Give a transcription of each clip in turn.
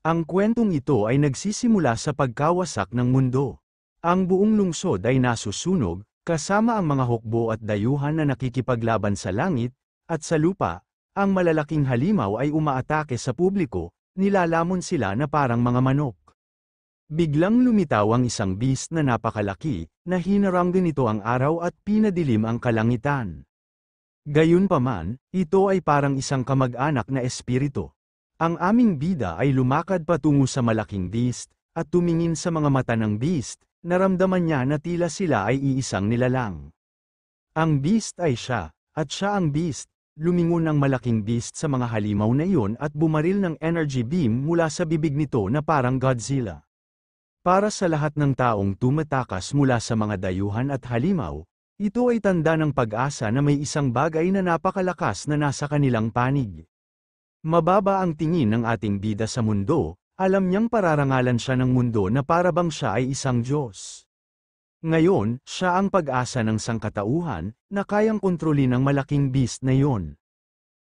Ang kwentong ito ay nagsisimula sa pagkawasak ng mundo. Ang buong lungsod ay nasusunog, kasama ang mga hukbo at dayuhan na nakikipaglaban sa langit, at sa lupa, ang malalaking halimaw ay umaatake sa publiko, nilalamon sila na parang mga manok. Biglang lumitaw ang isang beast na napakalaki, na hinarang din ito ang araw at pinadilim ang kalangitan. Gayunpaman, ito ay parang isang kamag-anak na espiritu. Ang aming bida ay lumakad patungo sa malaking beast, at tumingin sa mga mata ng beast, naramdaman niya na tila sila ay iisang nilalang. Ang beast ay siya, at siya ang beast. Lumingon ang malaking beast sa mga halimaw na iyon at bumaril ng energy beam mula sa bibig nito na parang Godzilla. Para sa lahat ng taong tumatakas mula sa mga dayuhan at halimaw, ito ay tanda ng pag-asa na may isang bagay na napakalakas na nasa kanilang panig. Mababa ang tingin ng ating bida sa mundo, alam niyang pararangalan siya ng mundo na parabang siya ay isang Diyos. Ngayon, siya ang pag-asa ng sangkatauhan, na kayang kontrolin ang malaking beast na iyon.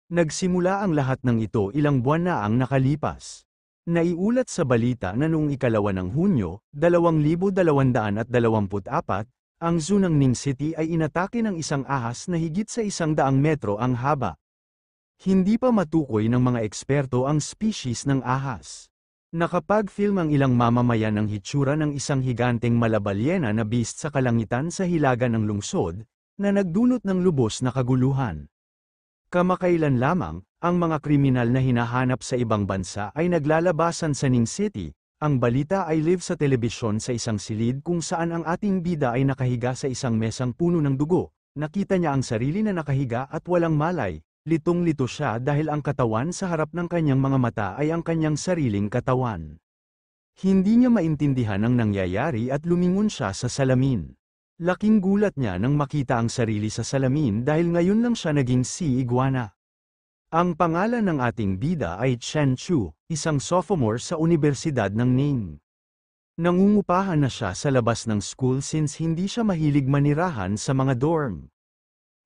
Nagsimula ang lahat ng ito ilang buwan na ang nakalipas. Naiulat sa balita na noong 2 ng Hunyo, 2224, ang zoo ng Ning City ay inatake ng isang ahas na higit sa 100 metro ang haba. Hindi pa matukoy ng mga eksperto ang species ng ahas. Nakapag-film ang ilang mamamayan ng hitsura ng isang higanteng malabalyena na beast sa kalangitan sa hilaga ng lungsod, na nagdulot ng lubos na kaguluhan. Kamakailan lamang, ang mga kriminal na hinahanap sa ibang bansa ay naglalabasan sa Ning City. Ang balita ay live sa telebisyon sa isang silid kung saan ang ating bida ay nakahiga sa isang mesang puno ng dugo. Nakita niya ang sarili na nakahiga at walang malay. Litong-lito siya dahil ang katawan sa harap ng kanyang mga mata ay ang kanyang sariling katawan. Hindi niya maintindihan ang nangyayari at lumingon siya sa salamin. Laking gulat niya nang makita ang sarili sa salamin dahil ngayon lang siya naging sea iguana. Ang pangalan ng ating bida ay Chen Chu, isang sophomore sa Universidad ng Ning. Nangungupahan na siya sa labas ng school since hindi siya mahilig manirahan sa mga dorm.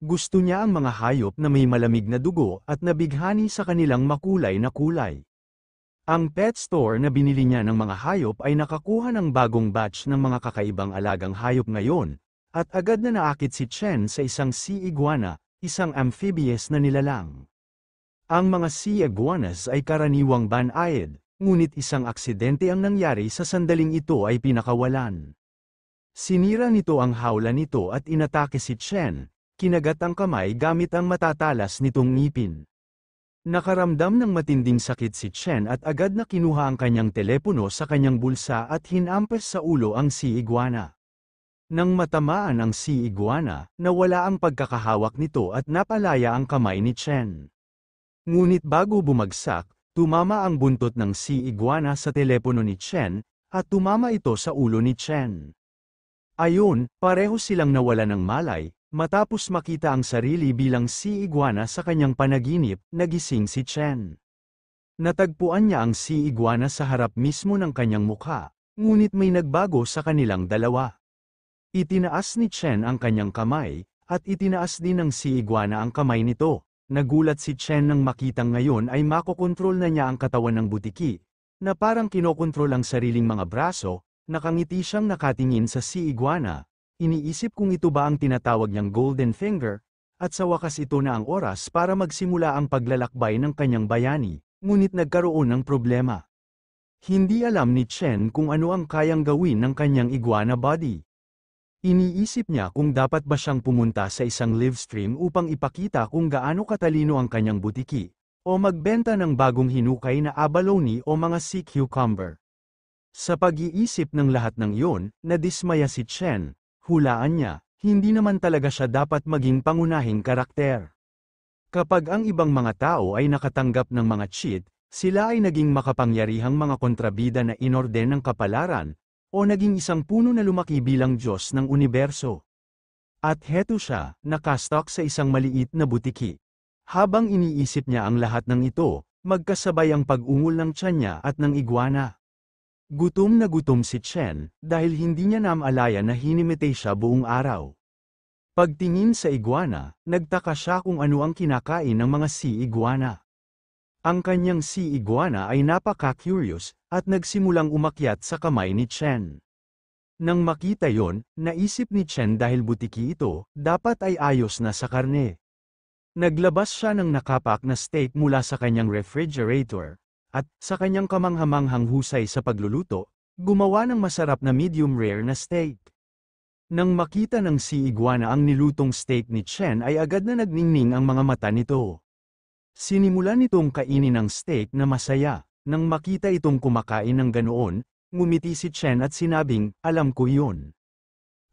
Gusto niya ang mga hayop na may malamig na dugo at nabighani sa kanilang makulay na kulay. Ang pet store na binili niya ng mga hayop ay nakakuha ng bagong batch ng mga kakaibang alagang hayop ngayon, at agad na naakit si Chen sa isang sea iguana, isang amphibious na nilalang. Ang mga sea iguanas ay karaniwang banayad, ngunit isang aksidente ang nangyari sa sandaling ito ay pinakawalan. Sinira nito ang hawla nito at inatake si Chen. Kinagat ang kamay gamit ang matatalas nitong ngipin. Nakaramdam ng matinding sakit si Chen at agad na kinuha ang kanyang telepono sa kanyang bulsa at hinampas sa ulo ang sea iguana. Nang matamaan ang sea iguana, nawala ang pagkakahawak nito at napalaya ang kamay ni Chen. Ngunit bago bumagsak, tumama ang buntot ng sea iguana sa telepono ni Chen, at tumama ito sa ulo ni Chen. Ayon, pareho silang nawala ng malay. Matapos makita ang sarili bilang sea iguana sa kanyang panaginip, nagising si Chen. Natagpuan niya ang sea iguana sa harap mismo ng kanyang mukha, ngunit may nagbago sa kanilang dalawa. Itinaas ni Chen ang kanyang kamay, at itinaas din ng sea iguana ang kamay nito. Nagulat si Chen nang makitang ngayon ay makokontrol na niya ang katawan ng butiki, na parang kinokontrol ang sariling mga braso. Nakangiti siyang nakatingin sa sea iguana. Iniisip kung ito ba ang tinatawag niyang golden finger, at sa wakas ito na ang oras para magsimula ang paglalakbay ng kanyang bayani, ngunit nagkaroon ng problema. Hindi alam ni Chen kung ano ang kayang gawin ng kanyang iguana body. Iniisip niya kung dapat ba siyang pumunta sa isang live stream upang ipakita kung gaano katalino ang kanyang butiki, o magbenta ng bagong hinukay na abalone o mga sea cucumber. Sa pag-iisip ng lahat ng iyon, nadismaya si Chen. Hulaan niya, hindi naman talaga siya dapat maging pangunahing karakter. Kapag ang ibang mga tao ay nakatanggap ng mga cheat, sila ay naging makapangyarihang mga kontrabida na inorden ng kapalaran, o naging isang puno na lumaki bilang Diyos ng universo. At heto siya, nakastok sa isang maliit na butiki. Habang iniisip niya ang lahat ng ito, magkasabay ang pag-ungol ng tiyan niya at ng iguana. Gutom na gutom si Chen, dahil hindi niya namalaya na hinimite siya buong araw. Pagtingin sa iguana, nagtaka siya kung ano ang kinakain ng mga sea iguana. Ang kanyang sea iguana ay napaka-curious, at nagsimulang umakyat sa kamay ni Chen. Nang makita yon, naisip ni Chen dahil butiki ito, dapat ay ayos na sa karne. Naglabas siya ng nakapak na steak mula sa kanyang refrigerator, at, sa kanyang kamanghamanghang husay sa pagluluto, gumawa ng masarap na medium rare na steak. Nang makita ng sea iguana ang nilutong steak ni Chen ay agad na nagningning ang mga mata nito. Sinimulan nitong kainin ang steak na masaya. Nang makita itong kumakain ng ganoon, ngumiti si Chen at sinabing, "Alam ko yun."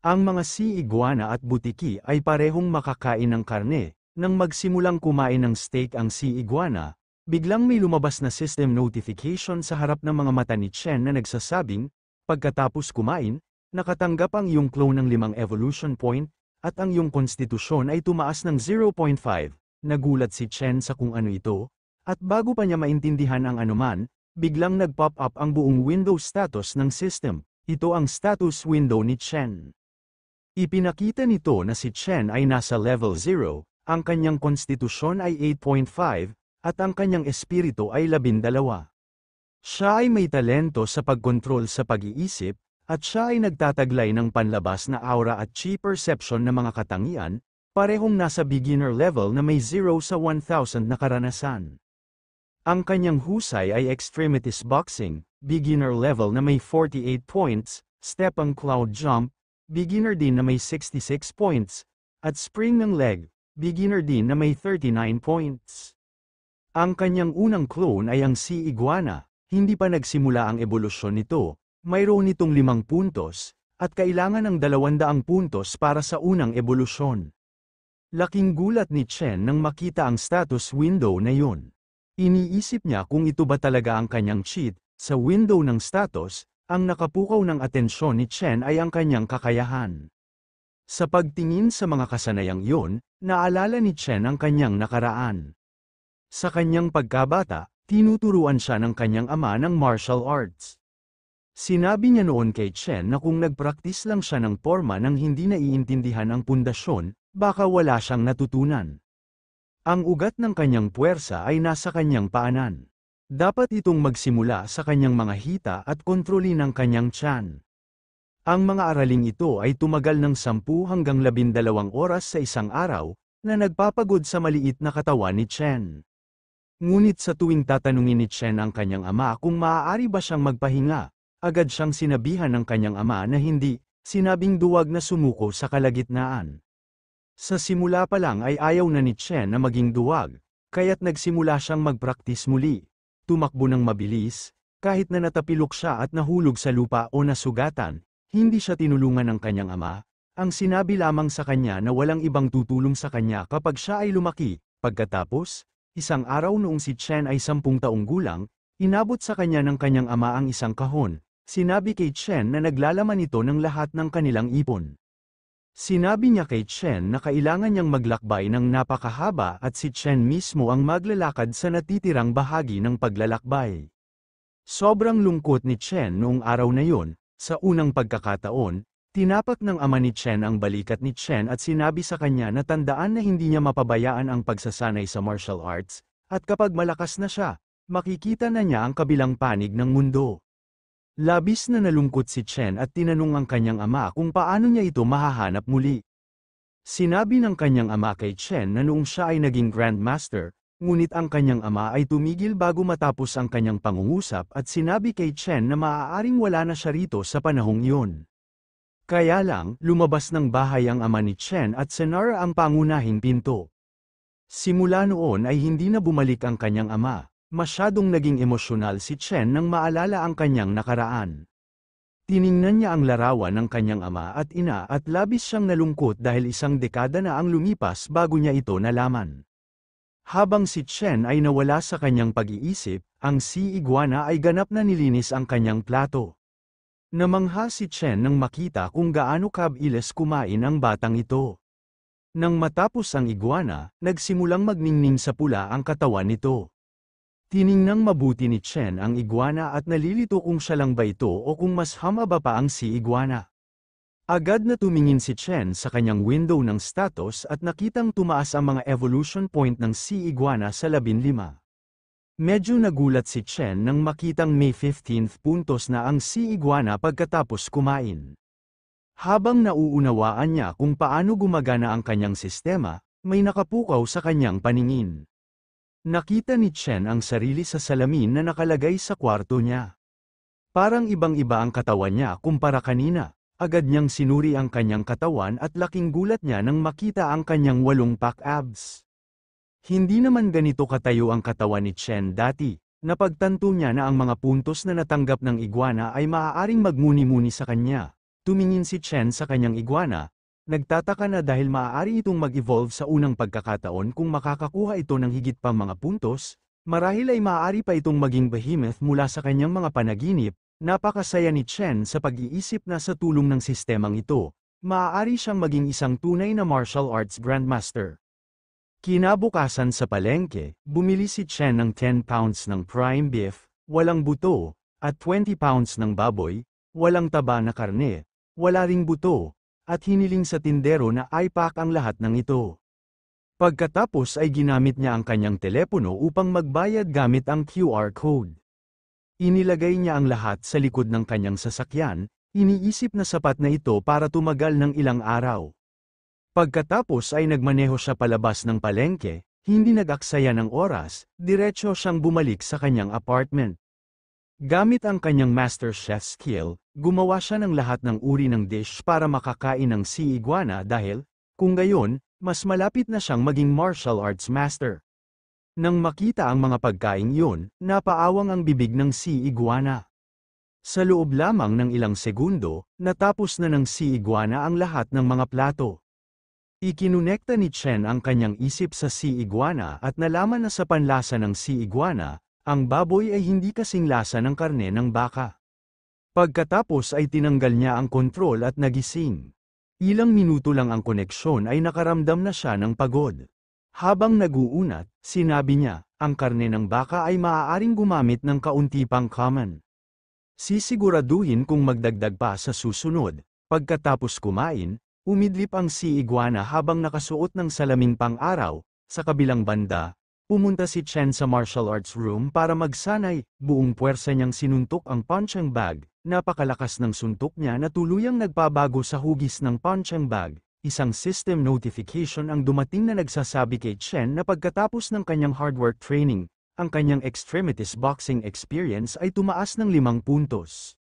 Ang mga sea iguana at butiki ay parehong makakain ng karne. Nang magsimulang kumain ng steak ang sea iguana, biglang may lumabas na system notification sa harap ng mga mata ni Chen na nagsasabing, "Pagkatapos kumain, nakatanggap ang iyong clone ng 5 evolution point, at ang iyong konstitusyon ay tumaas ng 0.5. Nagulat si Chen sa kung ano ito, at bago pa niya maintindihan ang anuman, biglang nag-pop up ang buong Windows status ng system. Ito ang status window ni Chen. Ipinakita nito na si Chen ay nasa level 0, ang kanyang konstitusyon ay 8.5, at ang kanyang espiritu ay 12. Siya ay may talento sa pagkontrol sa pag-iisip, at siya ay nagtataglay ng panlabas na aura at chi perception na mga katangian, parehong nasa beginner level na may 0 sa 1,000 na karanasan. Ang kanyang husay ay extremities boxing, beginner level na may 48 points, step ang cloud jump, beginner din na may 66 points, at spring ng leg, beginner din na may 39 points. Ang kanyang unang clone ay ang sea iguana, hindi pa nagsimula ang ebolusyon nito, mayroon nitong 5 puntos, at kailangan ng 200 puntos para sa unang ebolusyon. Laking gulat ni Chen nang makita ang status window na yun. Iniisip niya kung ito ba talaga ang kanyang cheat. Sa window ng status, ang nakapukaw ng atensyon ni Chen ay ang kanyang kakayahan. Sa pagtingin sa mga kasanayang yun, naalala ni Chen ang kanyang nakaraan. Sa kanyang pagkabata, tinuturuan siya ng kanyang ama ng martial arts. Sinabi niya noon kay Chen na kung nagpraktis lang siya ng porma nang hindi naiintindihan ang pundasyon, baka wala siyang natutunan. Ang ugat ng kanyang puwersa ay nasa kanyang paanan. Dapat itong magsimula sa kanyang mga hita at kontrolin ang kanyang tiyan. Ang mga araling ito ay tumagal ng 10 hanggang 12 oras sa isang araw, na nagpapagod sa maliit na katawan ni Chen. Ngunit sa tuwing tatanungin ni Chen ang kanyang ama kung maaari ba siyang magpahinga, agad siyang sinabihan ng kanyang ama na hindi, sinabing duwag na sumuko sa kalagitnaan. Sa simula pa lang ay ayaw na ni Chen na maging duwag, kaya't nagsimula siyang magpraktis muli. Tumakbo ng mabilis, kahit na natapilok siya at nahulog sa lupa o nasugatan, hindi siya tinulungan ng kanyang ama. Ang sinabi lamang sa kanya na walang ibang tutulong sa kanya kapag siya ay lumaki. Pagkatapos, isang araw noong si Chen ay 10 taong gulang, inabot sa kanya ng kanyang ama ang isang kahon. Sinabi kay Chen na naglalaman ito ng lahat ng kanilang ipon. Sinabi niya kay Chen na kailangan niyang maglakbay ng napakahaba at si Chen mismo ang maglalakad sa natitirang bahagi ng paglalakbay. Sobrang lungkot ni Chen noong araw na yon. Sa unang pagkakataon, tinapak ng ama ni Chen ang balikat ni Chen at sinabi sa kanya na tandaan na hindi niya mapabayaan ang pagsasanay sa martial arts, at kapag malakas na siya, makikita na niya ang kabilang panig ng mundo. Labis na nalungkot si Chen at tinanong ang kanyang ama kung paano niya ito mahahanap muli. Sinabi ng kanyang ama kay Chen na noong siya ay naging Grandmaster, ngunit ang kanyang ama ay tumigil bago matapos ang kanyang pangungusap at sinabi kay Chen na maaaring wala na siya rito sa panahong iyon. Kaya lang, lumabas ng bahay ang ama ni Chen at sinara ang pangunahing pinto. Simula noon ay hindi na bumalik ang kanyang ama. Masyadong naging emosyonal si Chen nang maalala ang kanyang nakaraan. Tiningnan niya ang larawan ng kanyang ama at ina at labis siyang nalungkot dahil 1 dekada na ang lumipas bago niya ito nalaman. Habang si Chen ay nawala sa kanyang pag-iisip, ang sea iguana ay ganap na nilinis ang kanyang plato. Namangha si Chen nang makita kung gaano kabilis kumain ang batang ito. Nang matapos ang iguana, nagsimulang magningning sa pula ang katawan nito. Tiningnang mabuti ni Chen ang iguana at nalilito kung siya lang ba ito o kung mas humaba pa ang sea iguana. Agad na tumingin si Chen sa kanyang window ng status at nakitang tumaas ang mga evolution point ng sea iguana sa 15. Medyo nagulat si Chen nang makitang may 15th puntos na ang sea iguana pagkatapos kumain. Habang nauunawaan niya kung paano gumagana ang kanyang sistema, may nakapukaw sa kanyang paningin. Nakita ni Chen ang sarili sa salamin na nakalagay sa kwarto niya. Parang ibang-iba ang katawan niya kumpara kanina. Agad niyang sinuri ang kanyang katawan at laking gulat niya nang makita ang kanyang 8-pack abs. Hindi naman ganito katayo ang katawan ni Chen dati. Napagtanto niya na ang mga puntos na natanggap ng iguana ay maaaring magmuni-muni sa kanya. Tumingin si Chen sa kanyang iguana, nagtataka na dahil maaari itong mag-evolve sa unang pagkakataon kung makakakuha ito ng higit pang mga puntos, marahil ay maaari pa itong maging behemoth mula sa kanyang mga panaginip. Napakasaya ni Chen sa pag-iisip na sa tulong ng sistemang ito, maaari siyang maging isang tunay na martial arts grandmaster. Kinabukasan sa palengke, bumili si Chen ng 10 pounds ng prime beef, walang buto, at 20 pounds ng baboy, walang taba na karne, wala ring buto, at hiniling sa tindero na ipack ang lahat ng ito. Pagkatapos ay ginamit niya ang kanyang telepono upang magbayad gamit ang QR code. Inilagay niya ang lahat sa likod ng kanyang sasakyan, iniisip na sapat na ito para tumagal ng ilang araw. Pagkatapos ay nagmaneho siya palabas ng palengke, hindi nag-aksaya ng oras, diretso siyang bumalik sa kanyang apartment. Gamit ang kanyang master chef skill, gumawa siya ng lahat ng uri ng dish para makakain ng sea iguana dahil, kung gayon, mas malapit na siyang maging martial arts master. Nang makita ang mga pagkain iyon, napaawang ang bibig ng sea iguana. Sa loob lamang ng ilang segundo, natapos na ng sea iguana ang lahat ng mga plato. Ikinonekta ni Chen ang kanyang isip sa sea iguana at nalaman na sa panlasa ng sea iguana, ang baboy ay hindi kasing lasa ng karne ng baka. Pagkatapos ay tinanggal niya ang kontrol at nagising. Ilang minuto lang ang koneksyon ay nakaramdam na siya ng pagod. Habang nag-uunat, sinabi niya, ang karne ng baka ay maaaring gumamit ng kaunti pang common. Sisiguraduhin kung magdagdag pa sa susunod. Pagkatapos kumain, umidlip ang sea iguana habang nakasuot ng salamin pang-araw. Sa kabilang banda, pumunta si Chen sa martial arts room para magsanay, buong puwersa niyang sinuntok ang punching bag. Napakalakas ng suntok niya na tuluyang nagpabago sa hugis ng punching bag. Isang system notification ang dumating na nagsasabi kay Chen na pagkatapos ng kanyang hard work training, ang kanyang extremities boxing experience ay tumaas ng 5 puntos.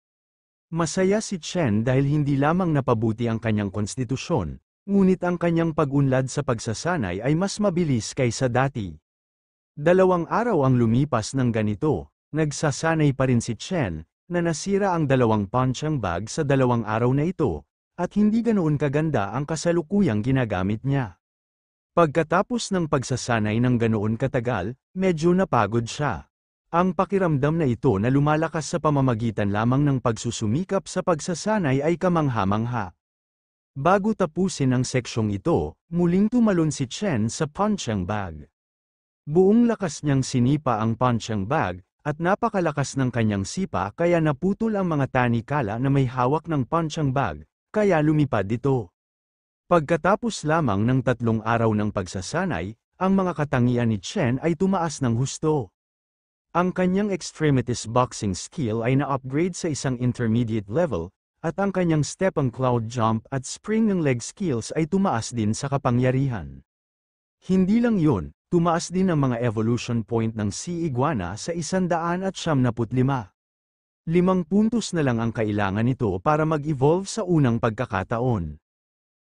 Masaya si Chen dahil hindi lamang napabuti ang kanyang konstitusyon, ngunit ang kanyang pag-unlad sa pagsasanay ay mas mabilis kaysa dati. 2 araw ang lumipas ng ganito, nagsasanay pa rin si Chen, na nasira ang 2 punching bag sa 2 araw na ito, at hindi ganoon kaganda ang kasalukuyang ginagamit niya. Pagkatapos ng pagsasanay ng ganoon katagal, medyo napagod siya. Ang pakiramdam na ito na lumalakas sa pamamagitan lamang ng pagsusumikap sa pagsasanay ay kamangha-mangha. Bago tapusin ang seksyong ito, muling tumalon si Chen sa punching bag. Buong lakas niyang sinipa ang punching bag, at napakalakas ng kanyang sipa kaya naputol ang mga tanikala na may hawak ng punching bag. Kaya lumipad ito. Pagkatapos lamang ng 3 araw ng pagsasanay, ang mga katangian ni Chen ay tumaas ng husto. Ang kanyang extremities boxing skill ay na-upgrade sa isang intermediate level, at ang kanyang step and cloud jump at spring ng leg skills ay tumaas din sa kapangyarihan. Hindi lang yun, tumaas din ang mga evolution point ng sea iguana sa 175. 5 puntos na lang ang kailangan nito para mag-evolve sa unang pagkakataon.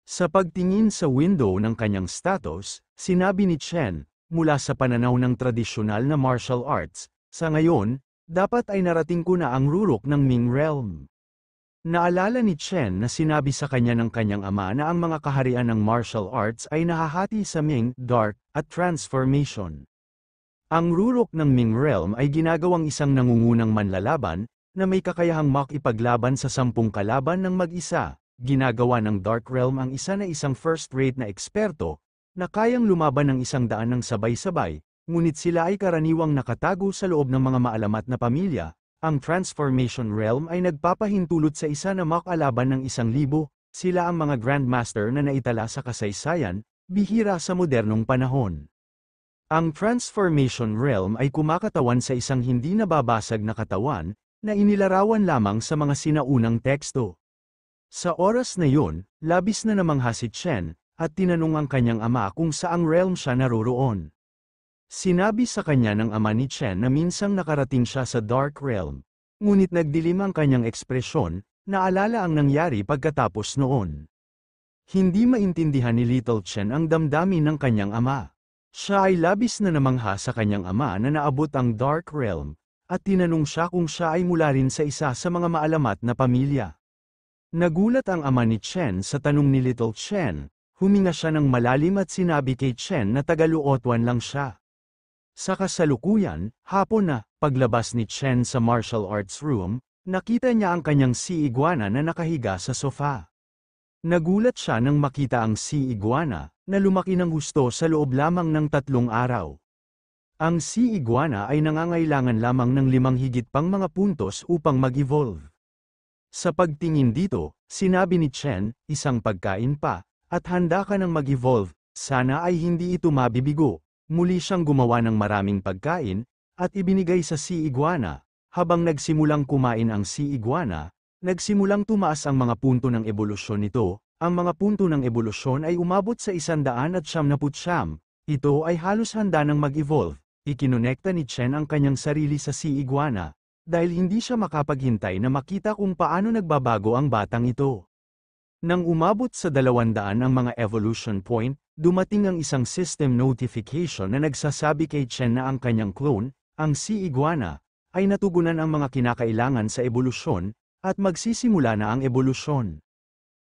Sa pagtingin sa window ng kanyang status, sinabi ni Chen, mula sa pananaw ng tradisyonal na martial arts, sa ngayon, dapat ay narating ko na ang rurok ng Ming Realm. Naalala ni Chen na sinabi sa kanya ng kanyang ama na ang mga kaharian ng martial arts ay nahahati sa Ming, Dark, at Transformation. Ang rurok ng Ming Realm ay ginagawang isang nangungunang manlalaban, na may kakayahang makipaglaban sa 10 kalaban ng mag-isa. Ginagawa ng Dark Realm ang isa na isang first-rate na eksperto, na kayang lumaban ng 100 ng sabay-sabay, ngunit sila ay karaniwang nakatago sa loob ng mga maalamat na pamilya. Ang Transformation Realm ay nagpapahintulot sa isa na makalaban ng 1,000, sila ang mga Grandmaster na naitala sa kasaysayan, bihira sa modernong panahon. Ang transformation realm ay kumakatawan sa isang hindi nababasag na katawan, na inilarawan lamang sa mga sinaunang teksto. Sa oras na yun, labis na namangha si Chen, at tinanong ang kanyang ama kung saang realm siya naroroon. Sinabi sa kanya ng ama ni Chen na minsang nakarating siya sa Dark Realm, ngunit nagdilim ang kanyang ekspresyon, naalala ang nangyari pagkatapos noon. Hindi maintindihan ni Little Chen ang damdamin ng kanyang ama. Siya ay labis na namangha sa kanyang ama na naabot ang Dark Realm, at tinanong siya kung siya ay mula rin sa isa sa mga maalamat na pamilya. Nagulat ang ama ni Chen sa tanong ni Little Chen, huminga siya ng malalim at sinabi kay Chen na tagaluotwan lang siya. Sa kasalukuyan, hapon na, paglabas ni Chen sa martial arts room, nakita niya ang kanyang sea iguana na nakahiga sa sofa. Nagulat siya nang makita ang sea iguana, na lumaki ng husto sa loob lamang ng 3 araw. Ang sea iguana ay nangangailangan lamang ng 5 higit pang mga puntos upang mag-evolve. Sa pagtingin dito, sinabi ni Chen, isang pagkain pa, at handa ka nang mag-evolve, sana ay hindi ito mabibigo. Muli siyang gumawa ng maraming pagkain, at ibinigay sa sea iguana. Habang nagsimulang kumain ang sea iguana, nagsimulang tumaas ang mga punto ng ebolusyon nito. Ang mga punto ng ebolusyon ay umabot sa 199. Ito ay halos handa ng mag-evolve. Ikinonekta ni Chen ang kanyang sarili sa sea iguana, dahil hindi siya makapaghintay na makita kung paano nagbabago ang batang ito. Nang umabot sa 200 ang mga evolution point, dumating ang isang system notification na nagsasabi kay Chen na ang kanyang clone, ang sea iguana, ay natugunan ang mga kinakailangan sa ebolusyon, at magsisimula na ang ebolusyon.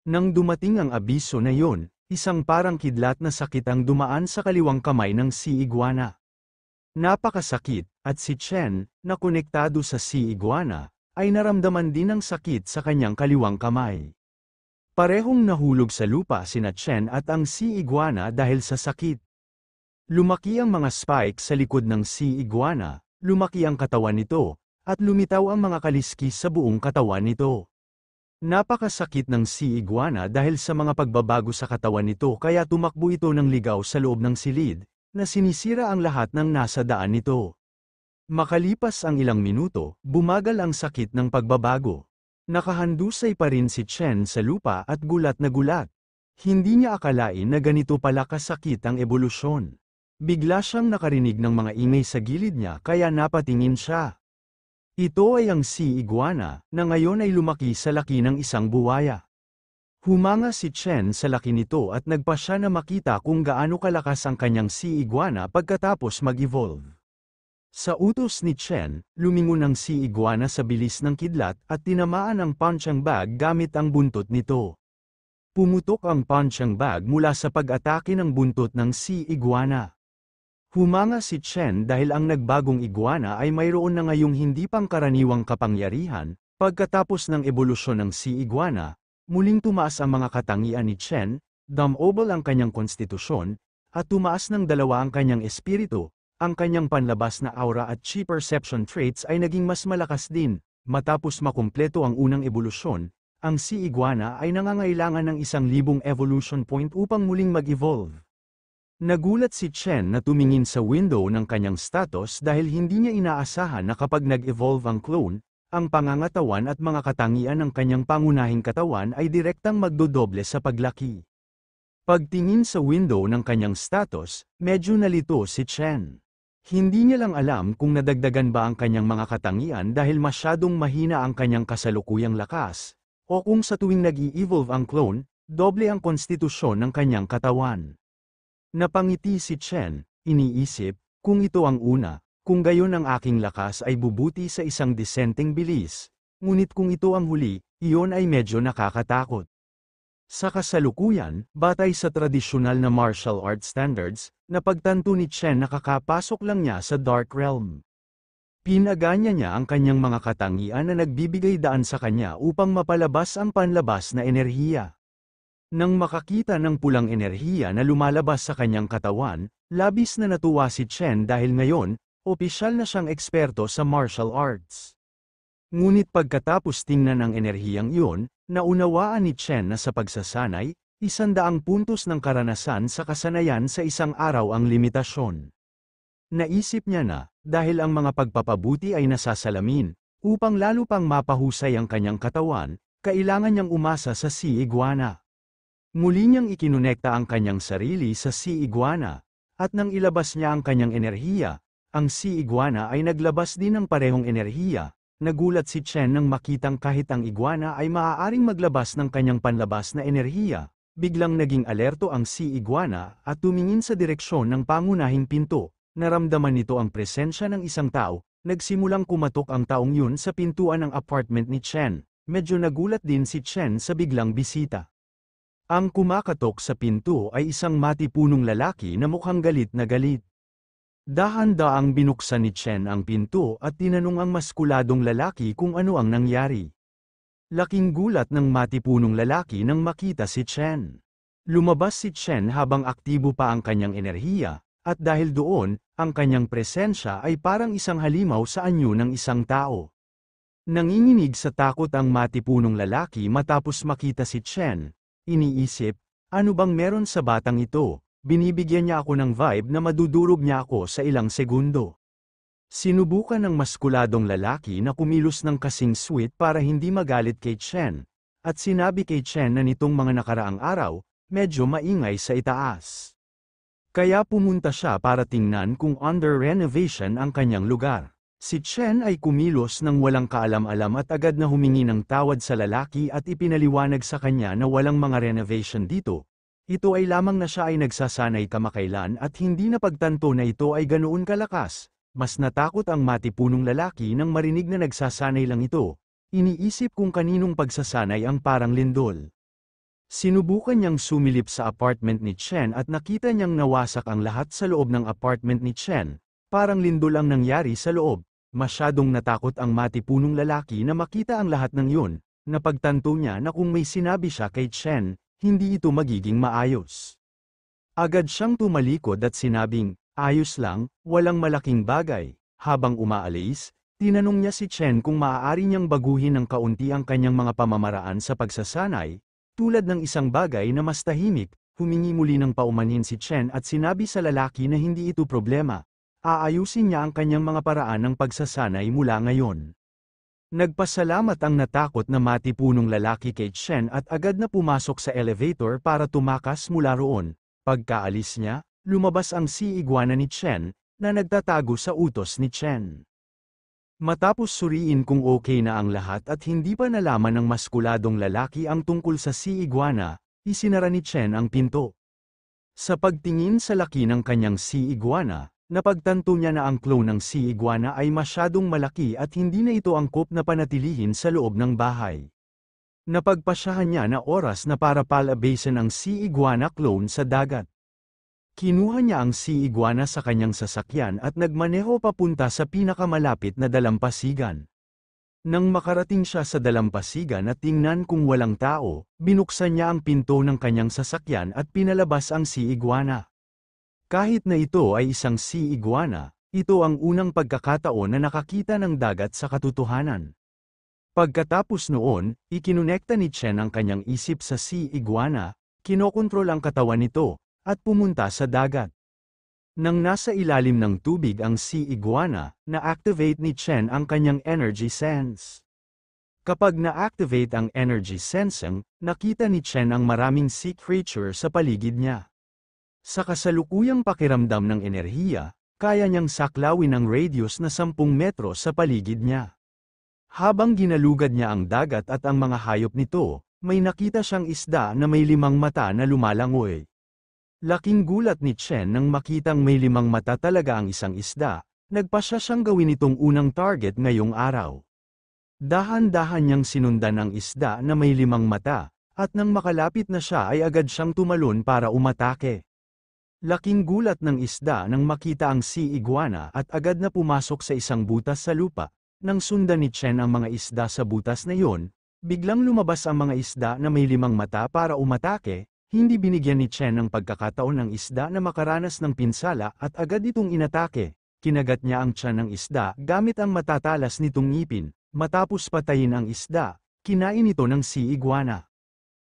Nang dumating ang abiso na yon, isang parang kidlat na sakit ang dumaan sa kaliwang kamay ng sea iguana. Napakasakit, at si Chen, na konektado sa sea iguana, ay naramdaman din ang sakit sa kanyang kaliwang kamay. Parehong nahulog sa lupa sina Chen at ang sea iguana dahil sa sakit. Lumaki ang mga spike sa likod ng sea iguana, lumaki ang katawan nito, at lumitaw ang mga kaliskis sa buong katawan nito. Napakasakit ng sea iguana dahil sa mga pagbabago sa katawan nito kaya tumakbo ito ng ligaw sa loob ng silid, na sinisira ang lahat ng nasa daan nito. Makalipas ang ilang minuto, bumagal ang sakit ng pagbabago. Nakahandusay pa rin si Chen sa lupa at gulat na gulat. Hindi niya akalain na ganito pala kasakit ang ebolusyon. Bigla siyang nakarinig ng mga ingay sa gilid niya kaya napatingin siya. Ito ay ang sea iguana, na ngayon ay lumaki sa laki ng isang buwaya. Humanga si Chen sa laki nito at nagpa siya na makita kung gaano kalakas ang kanyang sea iguana pagkatapos mag-evolve. Sa utos ni Chen, lumingon ang sea iguana sa bilis ng kidlat at tinamaan ang punching bag gamit ang buntot nito. Pumutok ang punching bag mula sa pag-atake ng buntot ng sea iguana. Humanga si Chen dahil ang nagbagong iguana ay mayroon na ngayong hindi pangkaraniwang kapangyarihan. Pagkatapos ng ebolusyon ng sea iguana, muling tumaas ang mga katangian ni Chen, dumobol ang kanyang konstitusyon, at tumaas ng 2 ang kanyang espiritu. Ang kanyang panlabas na aura at chi perception traits ay naging mas malakas din. Matapos makumpleto ang unang ebolusyon, ang sea iguana ay nangangailangan ng 1,000 evolution point upang muling mag-evolve. Nagulat si Chen na tumingin sa window ng kanyang status dahil hindi niya inaasahan na kapag nag-evolve ang clone, ang pangangatawan at mga katangian ng kanyang pangunahing katawan ay direktang magdodoble sa paglaki. Pagtingin sa window ng kanyang status, medyo nalito si Chen. Hindi niya lang alam kung nadagdagan ba ang kanyang mga katangian dahil masyadong mahina ang kanyang kasalukuyang lakas, o kung sa tuwing nag-i-evolve ang clone, doble ang konstitusyon ng kanyang katawan. Napangiti si Chen, iniisip, kung ito ang una, kung gayon ang aking lakas ay bubuti sa isang disenteng bilis, ngunit kung ito ang huli, iyon ay medyo nakakatakot. Sa kasalukuyan, batay sa tradisyonal na martial arts standards, napagtanto ni Chen na kakapasok lang niya sa Dark Realm. Pinaganya niya ang kanyang mga katangian na nagbibigay daan sa kanya upang mapalabas ang panlabas na enerhiya. Nang makakita ng pulang enerhiya na lumalabas sa kanyang katawan, labis na natuwa si Chen dahil ngayon, opisyal na siyang eksperto sa martial arts. Ngunit pagkatapos tingnan ang enerhiyang iyon, naunawaan ni Chen na sa pagsasanay, 100 puntos ng karanasan sa kasanayan sa isang araw ang limitasyon. Naisip niya na, dahil ang mga pagpapabuti ay nasasalamin, upang lalo pang mapahusay ang kanyang katawan, kailangan niyang umasa sa sea iguana. Muli niyang ikinonekta ang kanyang sarili sa sea iguana, at nang ilabas niya ang kanyang enerhiya, ang sea iguana ay naglabas din ng parehong enerhiya. Nagulat si Chen nang makitang kahit ang iguana ay maaaring maglabas ng kanyang panlabas na enerhiya. Biglang naging alerto ang sea iguana at tumingin sa direksyon ng pangunahing pinto. Naramdaman nito ang presensya ng isang tao. Nagsimulang kumatok ang taong yun sa pintuan ng apartment ni Chen. Medyo nagulat din si Chen sa biglang bisita. Ang kumakatok sa pinto ay isang matipunong lalaki na mukhang galit na galit. Dahan-daang binuksan ni Chen ang pinto at tinanong ang maskuladong lalaki kung ano ang nangyari. Laking gulat ng matipunong lalaki nang makita si Chen. Lumabas si Chen habang aktibo pa ang kanyang enerhiya, at dahil doon, ang kanyang presensya ay parang isang halimaw sa anyo ng isang tao. Nanginginig sa takot ang matipunong lalaki matapos makita si Chen. Iniisip, ano bang meron sa batang ito? Binibigyan niya ako ng vibe na madudurog niya ako sa ilang segundo. Sinubukan ng maskuladong lalaki na kumilos ng kasing sweet para hindi magalit kay Chen, at sinabi kay Chen na nitong mga nakaraang araw, medyo maingay sa itaas. Kaya pumunta siya para tingnan kung under renovation ang kanyang lugar. Si Chen ay kumilos ng walang kaalam-alam at agad na humingi ng tawad sa lalaki at ipinaliwanag sa kanya na walang mga renovation dito. Ito ay lamang na siya ay nagsasanay kamakailan at hindi napagtanto na ito ay ganoon kalakas. Mas natakot ang matipunong lalaki nang marinig na nagsasanay lang ito. Iniisip kung kaninong pagsasanay ang parang lindol. Sinubukan niyang sumilip sa apartment ni Chen at nakita niyang nawasak ang lahat sa loob ng apartment ni Chen. Parang lindol ang nangyari sa loob. Masyadong natakot ang matipunong lalaki na makita ang lahat ng yun. Napagtanto niya na kung may sinabi siya kay Chen, hindi ito magiging maayos. Agad siyang tumalikod at sinabing, ayos lang, walang malaking bagay. Habang umaalis, tinanong niya si Chen kung maaari niyang baguhin ng kaunti ang kanyang mga pamamaraan sa pagsasanay, tulad ng isang bagay na mas tahimik. Humingi muli ng paumanhin si Chen at sinabi sa lalaki na hindi ito problema. Aayusin niya ang kanyang mga paraan ng pagsasanay mula ngayon. Nagpasalamat ang natakot na matipunong lalaki kay Chen at agad na pumasok sa elevator para tumakas mula roon. Pagkaalis niya, lumabas ang sea iguana ni Chen, na nagtatago sa utos ni Chen. Matapos suriin kung okay na ang lahat at hindi pa nalaman ng maskuladong lalaki ang tungkol sa sea iguana, isinara ni Chen ang pinto. Sa pagtingin sa laki ng kanyang sea iguana, napagtanto niya na ang clone ng sea iguana ay masyadong malaki at hindi na ito angkop na panatilihin sa loob ng bahay. Napagpasyahan niya na oras na para palabasin ang sea iguana clone sa dagat. Kinuha niya ang sea iguana sa kanyang sasakyan at nagmaneho papunta sa pinakamalapit na dalampasigan. Nang makarating siya sa dalampasigan at tingnan kung walang tao, binuksan niya ang pinto ng kanyang sasakyan at pinalabas ang sea iguana. Kahit na ito ay isang sea iguana, ito ang unang pagkakataon na nakakita ng dagat sa katotohanan. Pagkatapos noon, ikinonekta ni Chen ang kanyang isip sa sea iguana, kinokontrol ang katawan nito, at pumunta sa dagat. Nang nasa ilalim ng tubig ang sea iguana, na-activate ni Chen ang kanyang energy sense. Kapag na-activate ang energy sensing, nakita ni Chen ang maraming sea creature sa paligid niya. Sa kasalukuyang pakiramdam ng enerhiya, kaya niyang saklawin ang radius na 10 metro sa paligid niya. Habang ginalugad niya ang dagat at ang mga hayop nito, may nakita siyang isda na may 5 mata na lumalangoy. Laking gulat ni Chen nang makitang may 5 mata talaga ang isang isda, nagpasya siyang gawin itong unang target ngayong araw. Dahan-dahan niyang sinundan ang isda na may 5 mata, at nang makalapit na siya ay agad siyang tumalon para umatake. Laking gulat ng isda nang makita ang sea iguana at agad na pumasok sa isang butas sa lupa. Nang sundan ni Chen ang mga isda sa butas na iyon, biglang lumabas ang mga isda na may 5 mata para umatake. Hindi binigyan ni Chen ng pagkakataon ng isda na makaranas ng pinsala at agad itong inatake. Kinagat niya ang tiyan ng isda gamit ang matatalas nitong ngipin. Matapos patayin ang isda, kinain ito ng sea iguana.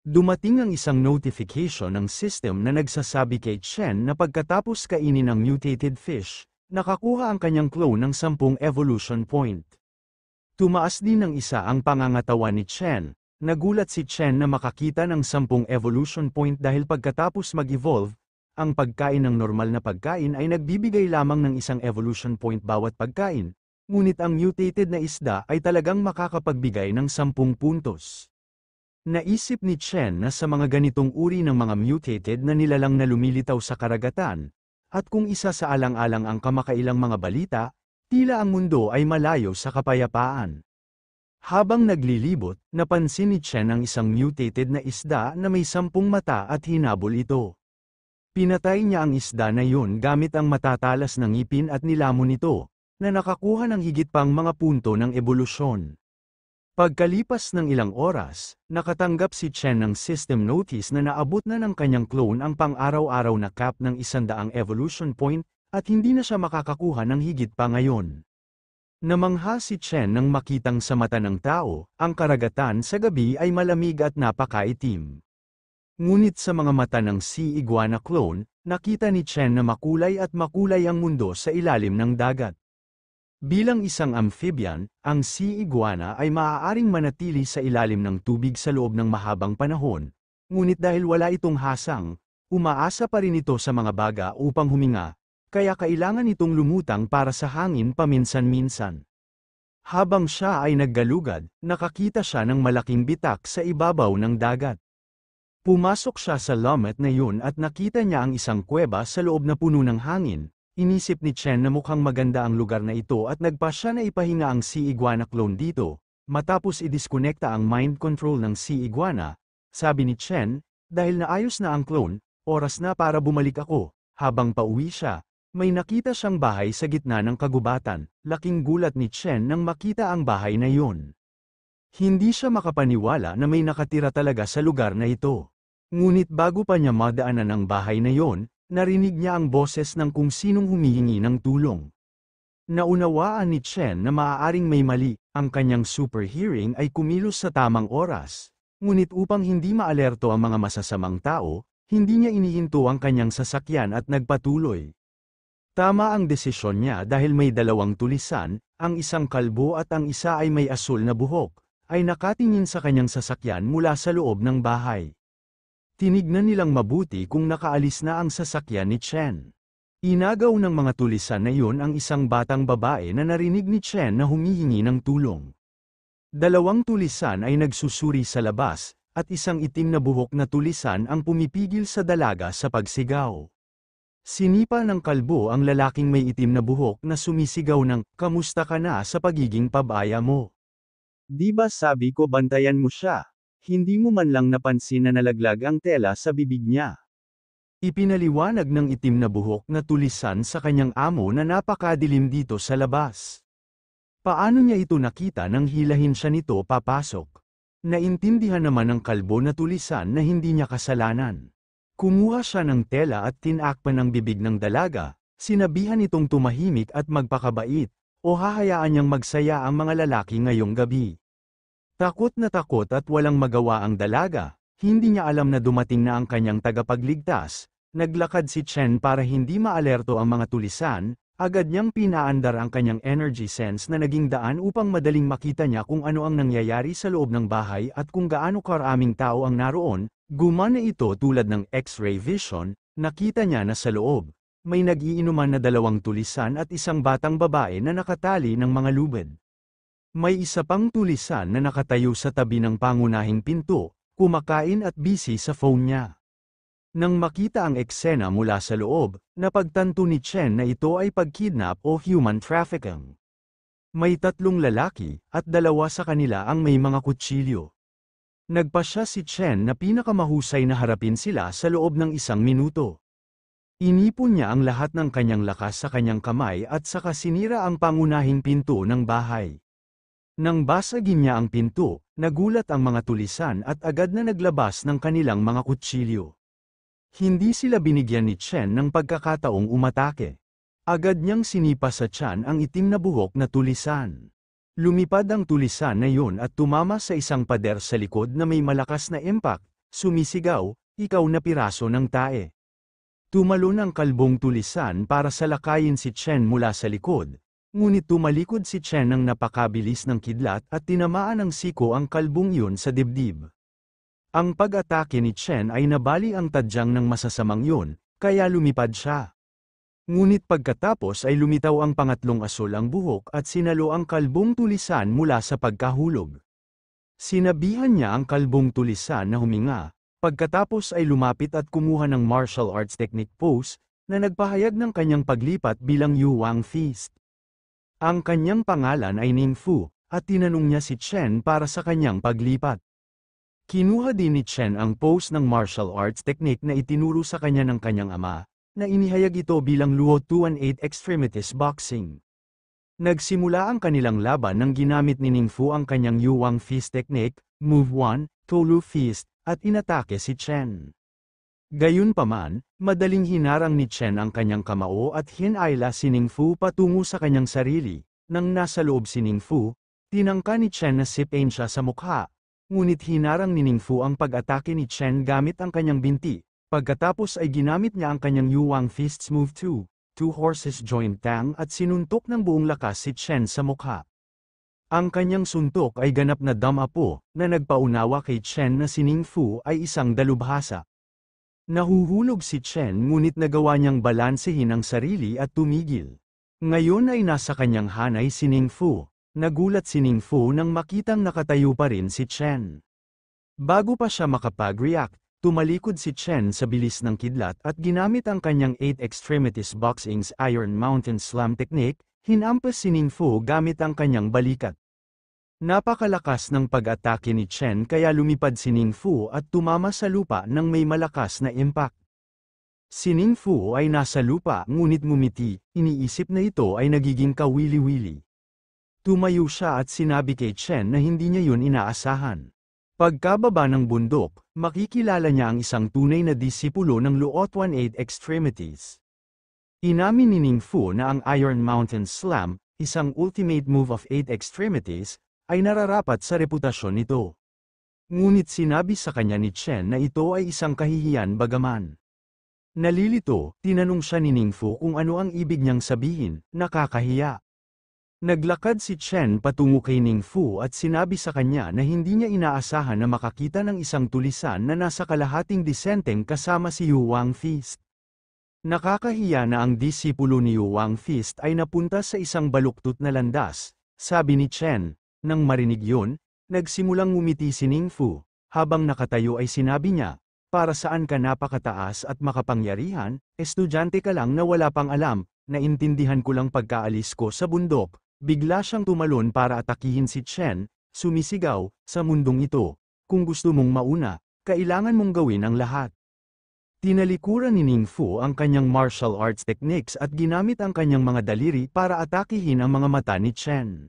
Dumating ang isang notification ng system na nagsasabi kay Chen na pagkatapos kainin ang mutated fish, nakakuha ang kanyang clone ng 10 evolution point. Tumaas din ng isa ang pangangatawan ni Chen. Nagulat si Chen na makakita ng 10 evolution point dahil pagkatapos mag-evolve, ang pagkain ng normal na pagkain ay nagbibigay lamang ng isang evolution point bawat pagkain, ngunit ang mutated na isda ay talagang makakapagbigay ng 10 puntos. Naisip ni Chen na sa mga ganitong uri ng mga mutated na nilalang na lumilitaw sa karagatan, at kung isa sa alang-alang ang kamakailang mga balita, tila ang mundo ay malayo sa kapayapaan. Habang naglilibot, napansin ni Chen ang isang mutated na isda na may 10 mata at hinabol ito. Pinatay niya ang isda na yun gamit ang matatalas ng ngipin at nilamon nito, na nakakuha ng higit pang mga punto ng ebolusyon. Pagkalipas ng ilang oras, nakatanggap si Chen ng system notice na naabot na ng kanyang clone ang pang-araw-araw na cap ng 100 evolution point, at hindi na siya makakakuha ng higit pa ngayon. Namangha si Chen nang makitang sa mata ng tao, ang karagatan sa gabi ay malamig at napakaitim. Ngunit sa mga mata ng sea iguana clone, nakita ni Chen na makulay at makulay ang mundo sa ilalim ng dagat. Bilang isang amphibian, ang sea iguana ay maaaring manatili sa ilalim ng tubig sa loob ng mahabang panahon, ngunit dahil wala itong hasang, umaasa pa rin ito sa mga baga upang huminga, kaya kailangan itong lumutang para sa hangin paminsan-minsan. Habang siya ay naggalugad, nakakita siya ng malaking bitak sa ibabaw ng dagat. Pumasok siya sa lamat na yun at nakita niya ang isang kuweba sa loob na puno ng hangin. Inisip ni Chen na mukhang maganda ang lugar na ito at nagpa siya na ipahinga ang sea iguana clone dito. Matapos i-disconnecta ang mind control ng sea iguana, sabi ni Chen, dahil naayos na ang clone, oras na para bumalik ako. Habang pauwi siya, may nakita siyang bahay sa gitna ng kagubatan. Laking gulat ni Chen nang makita ang bahay na yun. Hindi siya makapaniwala na may nakatira talaga sa lugar na ito. Ngunit bago pa niya madaanan ang bahay na yon, narinig niya ang boses ng kung sinong humihingi ng tulong. Naunawaan ni Chen na maaaring may mali, ang kanyang super hearing ay kumilos sa tamang oras. Ngunit upang hindi maalerto ang mga masasamang tao, hindi niya inihinto ang kanyang sasakyan at nagpatuloy. Tama ang desisyon niya dahil may dalawang tulisan, ang isang kalbo at ang isa ay may asul na buhok, ay nakatingin sa kanyang sasakyan mula sa loob ng bahay. Tinignan nilang mabuti kung nakaalis na ang sasakyan ni Chen. Inagaw ng mga tulisan na yun ang isang batang babae na narinig ni Chen na humihingi ng tulong. Dalawang tulisan ay nagsusuri sa labas, at isang itim na buhok na tulisan ang pumipigil sa dalaga sa pagsigaw. Sinipa ng kalbo ang lalaking may itim na buhok na sumisigaw ng, "Kamusta ka na sa pagiging pabaya mo? Di ba sabi ko bantayan mo siya? Hindi mo man lang napansin na nalaglag ang tela sa bibig niya." Ipinaliwanag ng itim na buhok na tulisan sa kanyang amo na napakadilim dito sa labas. Paano niya ito nakita nang hilahin siya nito papasok? Naintindihan naman ng kalbo na tulisan na hindi niya kasalanan. Kumuha siya ng tela at tinakpan ang bibig ng dalaga, sinabihan itong tumahimik at magpakabait, o hahayaan niyang magsaya ang mga lalaki ngayong gabi. Takot at walang magawa ang dalaga, hindi niya alam na dumating na ang kanyang tagapagligtas. Naglakad si Chen para hindi maalerto ang mga tulisan, agad niyang pinaandar ang kanyang energy sense na naging daan upang madaling makita niya kung ano ang nangyayari sa loob ng bahay at kung gaano karaming tao ang naroon. Gumana ito tulad ng X-ray vision, nakita niya na sa loob, may nag-iinuman na dalawang tulisan at isang batang babae na nakatali ng mga lubid. May isa pang tulisan na nakatayo sa tabi ng pangunahing pinto, kumakain at busy sa phone niya. Nang makita ang eksena mula sa loob, napagtanto ni Chen na ito ay pagkidnap o human trafficking. May 3 lalaki, at 2 sa kanila ang may mga kutsilyo. Nagpasya si Chen na pinakamahusay na harapin sila sa loob ng 1 minuto. Inipon niya ang lahat ng kanyang lakas sa kanyang kamay at saka sinira ang pangunahing pinto ng bahay. Nang basagin niya ang pinto, nagulat ang mga tulisan at agad na naglabas ng kanilang mga kutsilyo. Hindi sila binigyan ni Chen ng pagkakataong umatake. Agad niyang sinipa sa tiyan ang itim na buhok na tulisan. Lumipad ang tulisan na yun at tumama sa isang pader sa likod na may malakas na impact, sumisigaw, "Ikaw na piraso ng tae." Tumalon ang kalbong tulisan para salakayin si Chen mula sa likod, ngunit tumalikod si Chen ng napakabilis ng kidlat at tinamaan ng siko ang kalbong yun sa dibdib. Ang pag-atake ni Chen ay nabali ang tadyang ng masasamang yun, kaya lumipad siya. Ngunit pagkatapos ay lumitaw ang pangatlong asul ang buhok at sinalo ang kalbong tulisan mula sa pagkahulog. Sinabihan niya ang kalbong tulisan na huminga, pagkatapos ay lumapit at kumuha ng martial arts technique pose, na nagpahayag ng kanyang paglipat bilang Yuwang Fist. Ang kanyang pangalan ay Ningfu, at tinanong niya si Chen para sa kanyang paglipat. Kinuha din ni Chen ang pose ng martial arts technique na itinuro sa kanya ng kanyang ama, na inihayag ito bilang Luo Tuan 8 Extremities Boxing. Nagsimula ang kanilang laban nang ginamit ni Ningfu ang kanyang Yuwang Fist technique, Move 1, Tolu Fist, at inatake si Chen. Gayunpaman, madaling hinarang ni Chen ang kanyang kamao at hinayla si Ningfu patungo sa kanyang sarili. Nang nasa loob si Ningfu, tinangka ni Chen na sipain siya sa mukha, ngunit hinarang ni Ningfu ang pag-atake ni Chen gamit ang kanyang binti. Pagkatapos ay ginamit niya ang kanyang Yuwang Fist's Move 2, Two Horses Joint Tang at sinuntok ng buong lakas si Chen sa mukha. Ang kanyang suntok ay ganap na damapo, na nagpaunawa kay Chen na si Ningfu ay isang dalubhasa. Nahuhulog si Chen ngunit nagawa niyang balansehin ang sarili at tumigil. Ngayon ay nasa kanyang hanay si Ningfu. Nagulat si Ningfu nang makitang nakatayo pa rin si Chen. Bago pa siya makapag-react, tumalikod si Chen sa bilis ng kidlat at ginamit ang kanyang 8 Extremities Boxing's Iron Mountain Slam technique, hinampas si Ningfu gamit ang kanyang balikat. Napakalakas ng pag-atake ni Chen kaya lumipad si Ningfu at tumama sa lupa nang may malakas na impact. Si Ningfu ay nasa lupa ngunit ngumiti, iniisip na ito ay nagiging kawili-wili. Tumayo siya at sinabi kay Chen na hindi niya yun inaasahan. Pagkababa ng bundok, makikilala niya ang isang tunay na disipulo ng Luo Tuan 8 Extremities. Inamin ni Ningfu na ang Iron Mountain Slam, isang ultimate move of 8 extremities, ay nararapat sa reputasyon nito. Ngunit sinabi sa kanya ni Chen na ito ay isang kahihiyan bagaman. Nalilito, tinanong siya ni Ningfu kung ano ang ibig niyang sabihin, nakakahiya. Naglakad si Chen patungo kay Ningfu at sinabi sa kanya na hindi niya inaasahan na makakita ng isang tulisan na nasa kalahating disenteng kasama si Yuwang Fist. Nakakahiya na ang disipulo ni Yuwang Fist ay napunta sa isang baluktot na landas, sabi ni Chen. Nang marinig yun, nagsimulang ngumiti si Ningfu. Habang nakatayo ay sinabi niya, para saan ka napakataas at makapangyarihan, estudyante ka lang na wala pang alam, naintindihan ko lang pagkaalis ko sa bundok. Bigla siyang tumalon para atakihin si Chen, sumisigaw, sa mundong ito, kung gusto mong mauna, kailangan mong gawin ang lahat. Tinalikuran ni Ningfu ang kanyang martial arts techniques at ginamit ang kanyang mga daliri para atakihin ang mga mata ni Chen.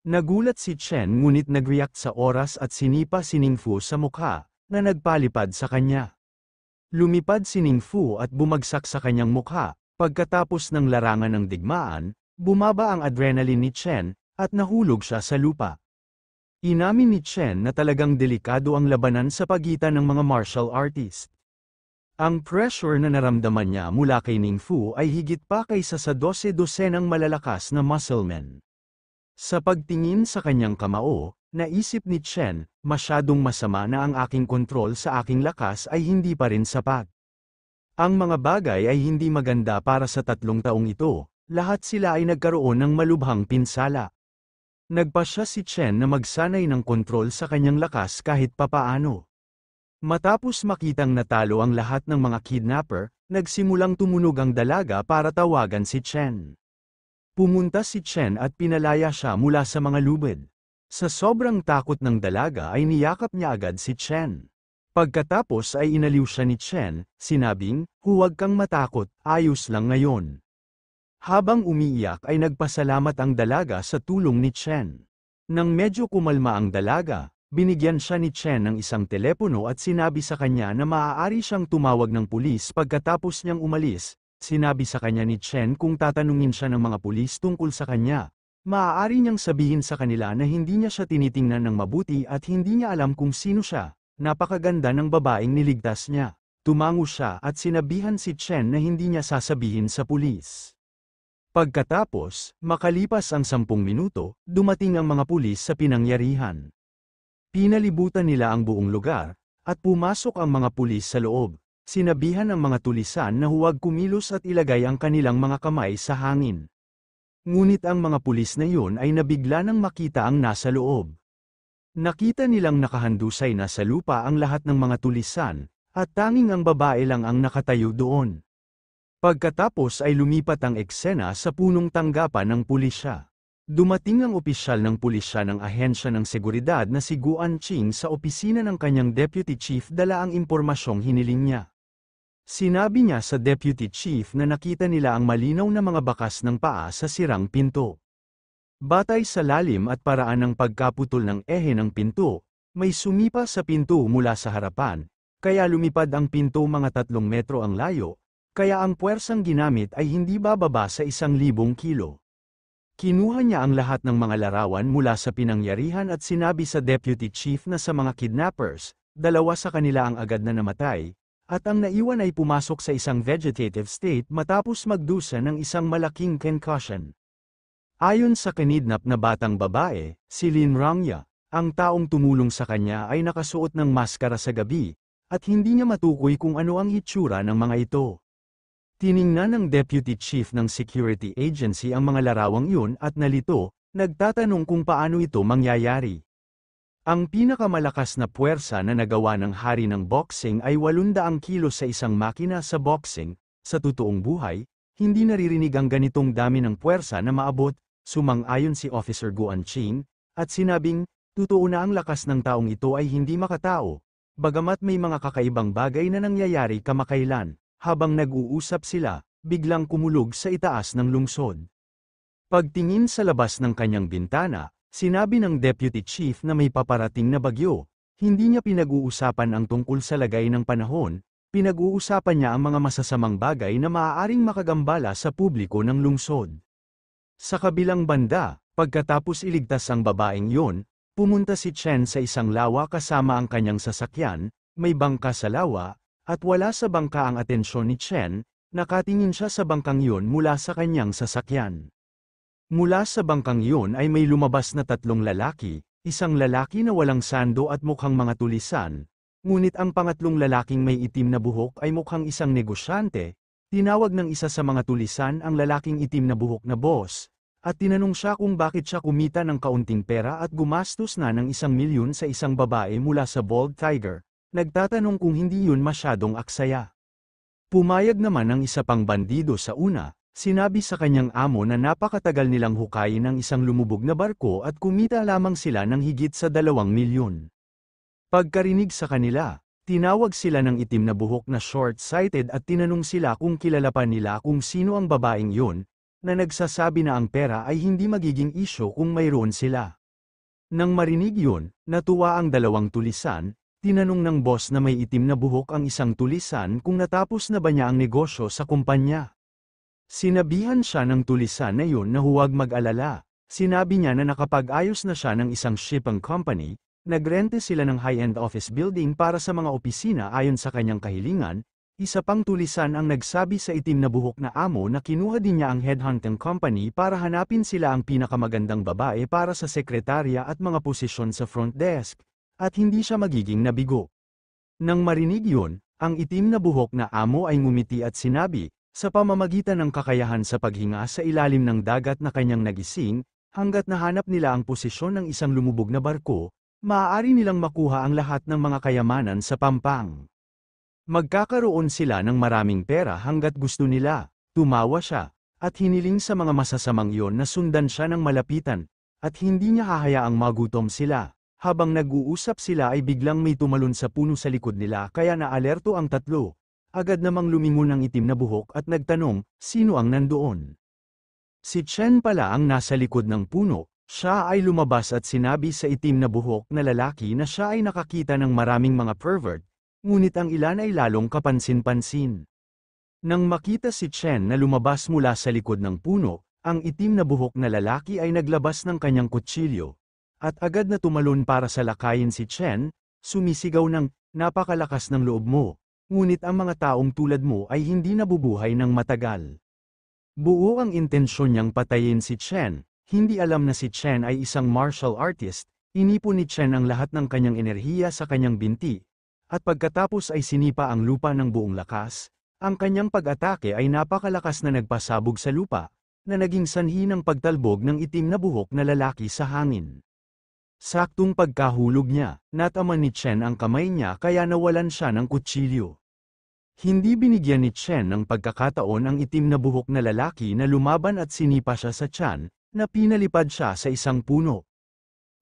Nagulat si Chen ngunit nag-react sa oras at sinipa si Ningfu sa mukha, na nagpalipad sa kanya. Lumipad si Ningfu at bumagsak sa kanyang mukha, pagkatapos ng larangan ng digmaan, bumaba ang adrenaline ni Chen, at nahulog siya sa lupa. Inamin ni Chen na talagang delikado ang labanan sa pagitan ng mga martial artist. Ang pressure na naramdaman niya mula kay Ningfu ay higit pa kaysa sa 12-dosenang malalakas na musclemen. Sa pagtingin sa kanyang kamao, naisip ni Chen, masyadong masama na ang aking kontrol sa aking lakas ay hindi pa rin sapat. Ang mga bagay ay hindi maganda para sa 3 taong ito, lahat sila ay nagkaroon ng malubhang pinsala. Nagpasya si Chen na magsanay ng kontrol sa kanyang lakas kahit papaano. Matapos makitang natalo ang lahat ng mga kidnapper, nagsimulang tumunog ang dalaga para tawagan si Chen. Pumunta si Chen at pinalaya siya mula sa mga lubid. Sa sobrang takot ng dalaga ay niyakap niya agad si Chen. Pagkatapos ay inaliw siya ni Chen, sinabing, huwag kang matakot, ayos lang ngayon. Habang umiiyak ay nagpasalamat ang dalaga sa tulong ni Chen. Nang medyo kumalma ang dalaga, binigyan siya ni Chen ng isang telepono at sinabi sa kanya na maaari siyang tumawag ng pulis pagkatapos niyang umalis. Sinabi sa kanya ni Chen kung tatanungin siya ng mga pulis tungkol sa kanya. Maaari niyang sabihin sa kanila na hindi niya siya tinitingnan ng mabuti at hindi niya alam kung sino siya. Napakaganda ng babaeng niligtas niya. Tumango siya at sinabihan si Chen na hindi niya sasabihin sa pulis. Pagkatapos, makalipas ang 10 minuto, dumating ang mga pulis sa pinangyarihan. Pinalibutan nila ang buong lugar, at pumasok ang mga pulis sa loob. Sinabihan ang mga tulisan na huwag kumilos at ilagay ang kanilang mga kamay sa hangin. Ngunit ang mga pulis na iyon ay nabigla nang makita ang nasa loob. Nakita nilang nakahandusay na sa lupa ang lahat ng mga tulisan, at tanging ang babae lang ang nakatayo doon. Pagkatapos ay lumipat ang eksena sa punong tanggapan ng pulisya. Dumating ang opisyal ng pulisya ng ahensya ng seguridad na si Guan Qing sa opisina ng kanyang deputy chief dala ang impormasyong hiniling niya. Sinabi niya sa deputy chief na nakita nila ang malinaw na mga bakas ng paa sa sirang pinto. Batay sa lalim at paraan ng pagkaputol ng ehe ng pinto, may sumipa sa pinto mula sa harapan, kaya lumipad ang pinto mga 3 metro ang layo, kaya ang puwersang ginamit ay hindi bababa sa 1,000 kilo. Kinuha niya ang lahat ng mga larawan mula sa pinangyarihan at sinabi sa deputy chief na sa mga kidnappers, 2 sa kanila ang agad na namatay, at ang naiwan ay pumasok sa isang vegetative state matapos magdusa ng isang malaking concussion. Ayon sa kinidnap na batang babae, si Lin Rangya, ang taong tumulong sa kanya ay nakasuot ng maskara sa gabi, at hindi niya matukoy kung ano ang itsura ng mga ito. Tiningnan ng Deputy Chief ng Security Agency ang mga larawang yun at nalito, nagtatanong kung paano ito mangyayari. Ang pinakamalakas na puwersa na nagawa ng hari ng boxing ay 800 kilo sa isang makina sa boxing. Sa totoong buhay, hindi naririnig ang ganitong dami ng puwersa na maabot, sumang-ayon si Officer Guan Qing, at sinabing, totoo na ang lakas ng taong ito ay hindi makatao, bagamat may mga kakaibang bagay na nangyayari kamakailan. Habang nag-uusap sila, biglang kumulog sa itaas ng lungsod. Pagtingin sa labas ng kanyang bintana, sinabi ng Deputy Chief na may paparating na bagyo. Hindi niya pinag-uusapan ang tungkol sa lagay ng panahon, pinag-uusapan niya ang mga masasamang bagay na maaaring makagambala sa publiko ng lungsod. Sa kabilang banda, pagkatapos iligtas ang babaeng yon, pumunta si Chen sa isang lawa kasama ang kanyang sasakyan, may bangka sa lawa, at wala sa bangka ang atensyon ni Chen, nakatingin siya sa bangkang yun mula sa kanyang sasakyan. Mula sa bangkang yun ay may lumabas na 3 lalaki, isang lalaki na walang sando at mukhang mga tulisan, ngunit ang pangatlong lalaking may itim na buhok ay mukhang isang negosyante. Tinawag ng isa sa mga tulisan ang lalaking itim na buhok na boss, at tinanong siya kung bakit siya kumita ng kaunting pera at gumastos na ng 1 milyon sa isang babae mula sa Bald Tiger. Nagtatanong kung hindi yun masyadong aksaya. Pumayag naman ang isa pang bandido sa una, sinabi sa kanyang amo na napakatagal nilang hukayin ang isang lumubog na barko at kumita lamang sila ng higit sa 2 milyon. Pagkarinig sa kanila, tinawag sila ng itim na buhok na short-sighted at tinanong sila kung kilala pa nila kung sino ang babaeng yun, na nagsasabi na ang pera ay hindi magiging isyo kung mayroon sila. Nang marinig yun, natuwa ang 2 tulisan. Tinanong ng boss na may itim na buhok ang isang tulisan kung natapos na ba niya ang negosyo sa kumpanya. Sinabihan siya ng tulisan na yun na huwag mag-alala. Sinabi niya na nakapag-ayos na siya ng isang shipping company, nagrente sila ng high-end office building para sa mga opisina ayon sa kanyang kahilingan. Isa pang tulisan ang nagsabi sa itim na buhok na amo na kinuha din niya ang headhunting company para hanapin sila ang pinakamagandang babae para sa sekretarya at mga posisyon sa front desk. At hindi siya magiging nabigo. Nang marinig yun, ang itim na buhok na amo ay ngumiti at sinabi, sa pamamagitan ng kakayahan sa paghinga sa ilalim ng dagat na kanyang nagising, hanggat nahanap nila ang posisyon ng isang lumubog na barko, maaari nilang makuha ang lahat ng mga kayamanan sa pampang. Magkakaroon sila ng maraming pera hanggat gusto nila. Tumawa siya, at hiniling sa mga masasamang iyon na sundan siya ng malapitan, at hindi niya hahayaang magutom sila. Habang nag-uusap sila ay biglang may tumalon sa puno sa likod nila kaya naalerto ang 3. Agad namang lumingon ang itim na buhok at nagtanong, sino ang nandoon? Si Chen pala ang nasa likod ng puno. Siya ay lumabas at sinabi sa itim na buhok na lalaki na siya ay nakakita ng maraming mga pervert, ngunit ang ilan ay lalong kapansin-pansin. Nang makita si Chen na lumabas mula sa likod ng puno, ang itim na buhok na lalaki ay naglabas ng kanyang kutsilyo. At agad na tumalon para sa lakayin si Chen, sumisigaw ng, napakalakas ng loob mo. ngunit ang mga taong tulad mo ay hindi nabubuhay ng matagal. Buo ang intensyon niyang patayin si Chen, hindi alam na si Chen ay isang martial artist, inipon ni Chen ang lahat ng kanyang enerhiya sa kanyang binti, at pagkatapos ay sinipa ang lupa ng buong lakas, ang kanyang pag-atake ay napakalakas na nagpasabog sa lupa, na naging sanhi ng pagtalbog ng itim na buhok na lalaki sa hangin. Saktong pagkahulog niya, nataman ni Chen ang kamay niya kaya nawalan siya ng kutsilyo. Hindi binigyan ni Chen ng pagkakataon ang itim na buhok na lalaki na lumaban at sinipa siya sa tiyan, na pinalipad siya sa isang puno.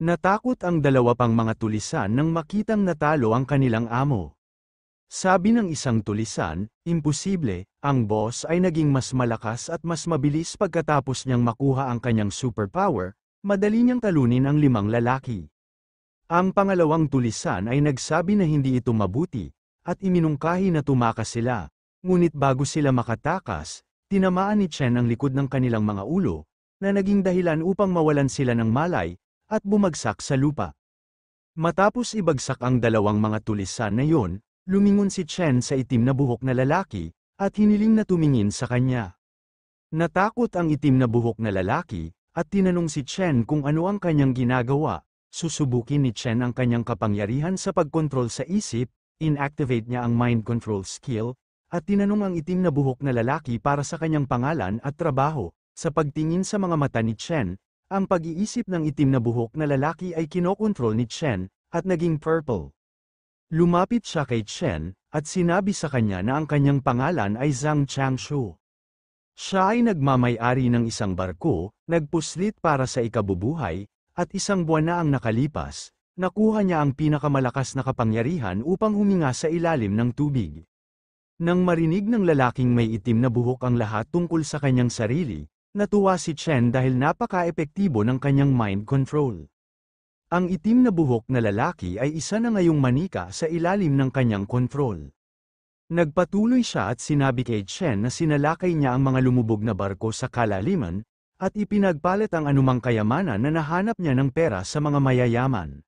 Natakot ang dalawa pang mga tulisan nang makitang natalo ang kanilang amo. Sabi ng isang tulisan, imposible, ang boss ay naging mas malakas at mas mabilis pagkatapos niyang makuha ang kanyang superpower, madali niyang talunin ang 5 lalaki. Ang pangalawang tulisan ay nagsabi na hindi ito mabuti, at iminungkahi na tumakas sila, ngunit bago sila makatakas, tinamaan ni Chen ang likod ng kanilang mga ulo, na naging dahilan upang mawalan sila ng malay, at bumagsak sa lupa. Matapos ibagsak ang dalawang mga tulisan na yon, lumingon si Chen sa itim na buhok na lalaki, at hiniling na tumingin sa kanya. Natakot ang itim na buhok na lalaki, at tinanong si Chen kung ano ang kanyang ginagawa. Susubukin ni Chen ang kanyang kapangyarihan sa pagkontrol sa isip, inactivate niya ang mind control skill, at tinanong ang itim na buhok na lalaki para sa kanyang pangalan at trabaho. Sa pagtingin sa mga mata ni Chen, ang pag-iisip ng itim na buhok na lalaki ay kinokontrol ni Chen, at naging purple. Lumapit siya kay Chen, at sinabi sa kanya na ang kanyang pangalan ay Zhang Changshu. Siya ay nagmamay-ari ng isang barko, nagpuslit para sa ikabubuhay, at 1 buwan na ang nakalipas, nakuha niya ang pinakamalakas na kapangyarihan upang huminga sa ilalim ng tubig. Nang marinig ng lalaking may itim na buhok ang lahat tungkol sa kanyang sarili, natuwa si Chen dahil napaka-epektibo ng kanyang mind control. Ang itim na buhok na lalaki ay isa na ngayong manika sa ilalim ng kanyang kontrol. Nagpatuloy siya at sinabi kay Chen na sinalakay niya ang mga lumubog na barko sa kalaliman, at ipinagpalit ang anumang kayamanan na nahanap niya ng pera sa mga mayayaman.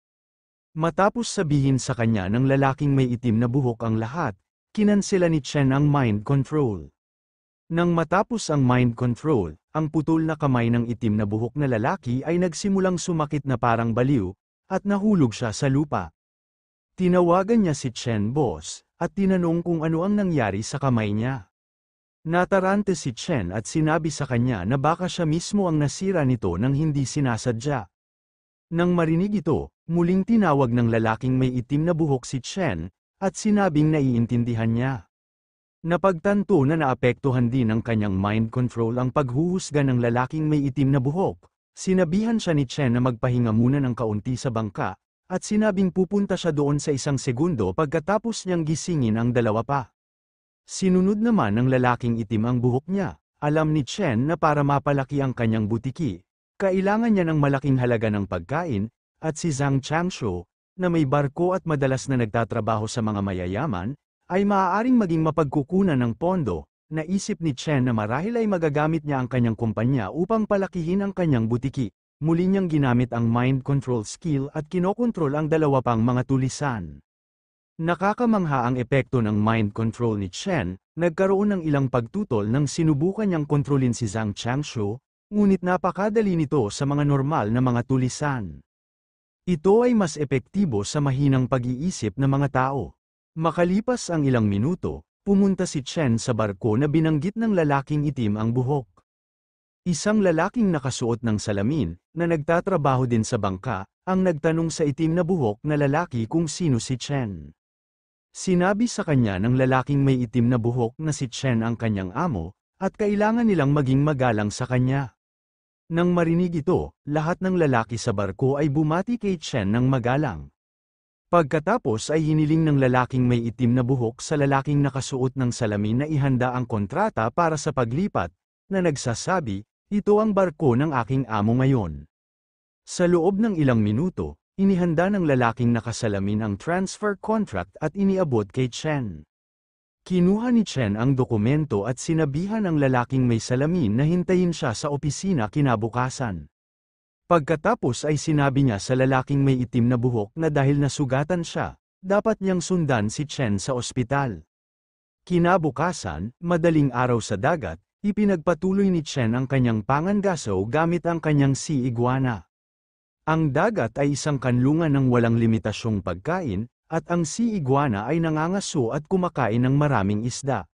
Matapos sabihin sa kanya ng lalaking may itim na buhok ang lahat, kinansela ni Chen ang mind control. Nang matapos ang mind control, ang putol na kamay ng itim na buhok na lalaki ay nagsimulang sumakit na parang baliw, at nahulog siya sa lupa. Tinawagan niya si Chen boss, at tinanong kung ano ang nangyari sa kamay niya. Natarante si Chen at sinabi sa kanya na baka siya mismo ang nasira nito nang hindi sinasadya. Nang marinig ito, muling tinawag ng lalaking may itim na buhok si Chen, at sinabing naiintindihan niya. Napagtanto na naapektuhan din ng kanyang mind control ang paghuhusga ng lalaking may itim na buhok. Sinabihan siya ni Chen na magpahinga muna ng kaunti sa bangka, at sinabing pupunta siya doon sa 1 segundo pagkatapos niyang gisingin ang dalawa pa. Sinunod naman ng lalaking itim ang buhok niya. Alam ni Chen na para mapalaki ang kanyang butiki, kailangan niya ng malaking halaga ng pagkain, at si Zhang Changshu, na may barko at madalas na nagtatrabaho sa mga mayayaman, ay maaaring maging mapagkukunan ng pondo. Naisip ni Chen na marahil ay magagamit niya ang kanyang kumpanya upang palakihin ang kanyang butiki. Muli niyang ginamit ang mind control skill at kinokontrol ang dalawa pang mga tulisan. Nakakamangha ang epekto ng mind control ni Chen, nagkaroon ng ilang pagtutol nang sinubukan niyang kontrolin si Zhang Changshu, ngunit napakadali nito sa mga normal na mga tulisan. Ito ay mas epektibo sa mahinang pag-iisip ng mga tao. Makalipas ang ilang minuto, pumunta si Chen sa barko na binanggit ng lalaking itim ang buhok. Isang lalaking nakasuot ng salamin, na nagtatrabaho din sa bangka, ang nagtanong sa itim na buhok na lalaki kung sino si Chen. Sinabi sa kanya ng lalaking may itim na buhok na si Chen ang kanyang amo, at kailangan nilang maging magalang sa kanya. Nang marinig ito, lahat ng lalaki sa barko ay bumati kay Chen ng magalang. Pagkatapos ay hiniling ng lalaking may itim na buhok sa lalaking nakasuot ng salamin na ihanda ang kontrata para sa paglipat, na nagsasabi, ito ang barko ng aking amo ngayon. Sa loob ng ilang minuto, inihanda ng lalaking nakasalamin ang transfer contract at iniabot kay Chen. Kinuha ni Chen ang dokumento at sinabihan ang lalaking may salamin na hintayin siya sa opisina kinabukasan. Pagkatapos ay sinabi niya sa lalaking may itim na buhok na dahil nasugatan siya, dapat niyang sundan si Chen sa ospital. Kinabukasan, madaling araw sa dagat, ipinagpatuloy ni Chen ang kanyang pangangaso gamit ang kanyang sea iguana. Ang dagat ay isang kanlungan ng walang limitasyong pagkain, at ang sea iguana ay nangangaso at kumakain ng maraming isda.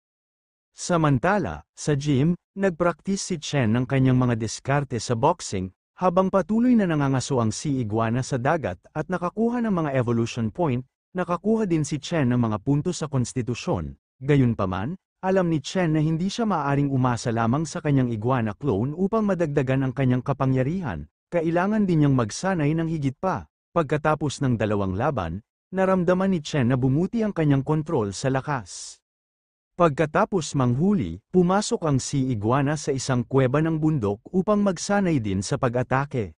Samantala, sa gym, nagpraktis si Chen ng kanyang mga diskarte sa boxing, habang patuloy na nangangaso ang sea iguana sa dagat at nakakuha ng mga evolution point, nakakuha din si Chen ng mga puntos sa konstitusyon. Gayunpaman, alam ni Chen na hindi siya maaaring umasa lamang sa kanyang iguana clone upang madagdagan ang kanyang kapangyarihan, kailangan din niyang magsanay ng higit pa. Pagkatapos ng dalawang laban, naramdaman ni Chen na bumuti ang kanyang kontrol sa lakas. Pagkatapos manghuli, pumasok ang sea iguana sa isang kuweba ng bundok upang magsanay din sa pag-atake.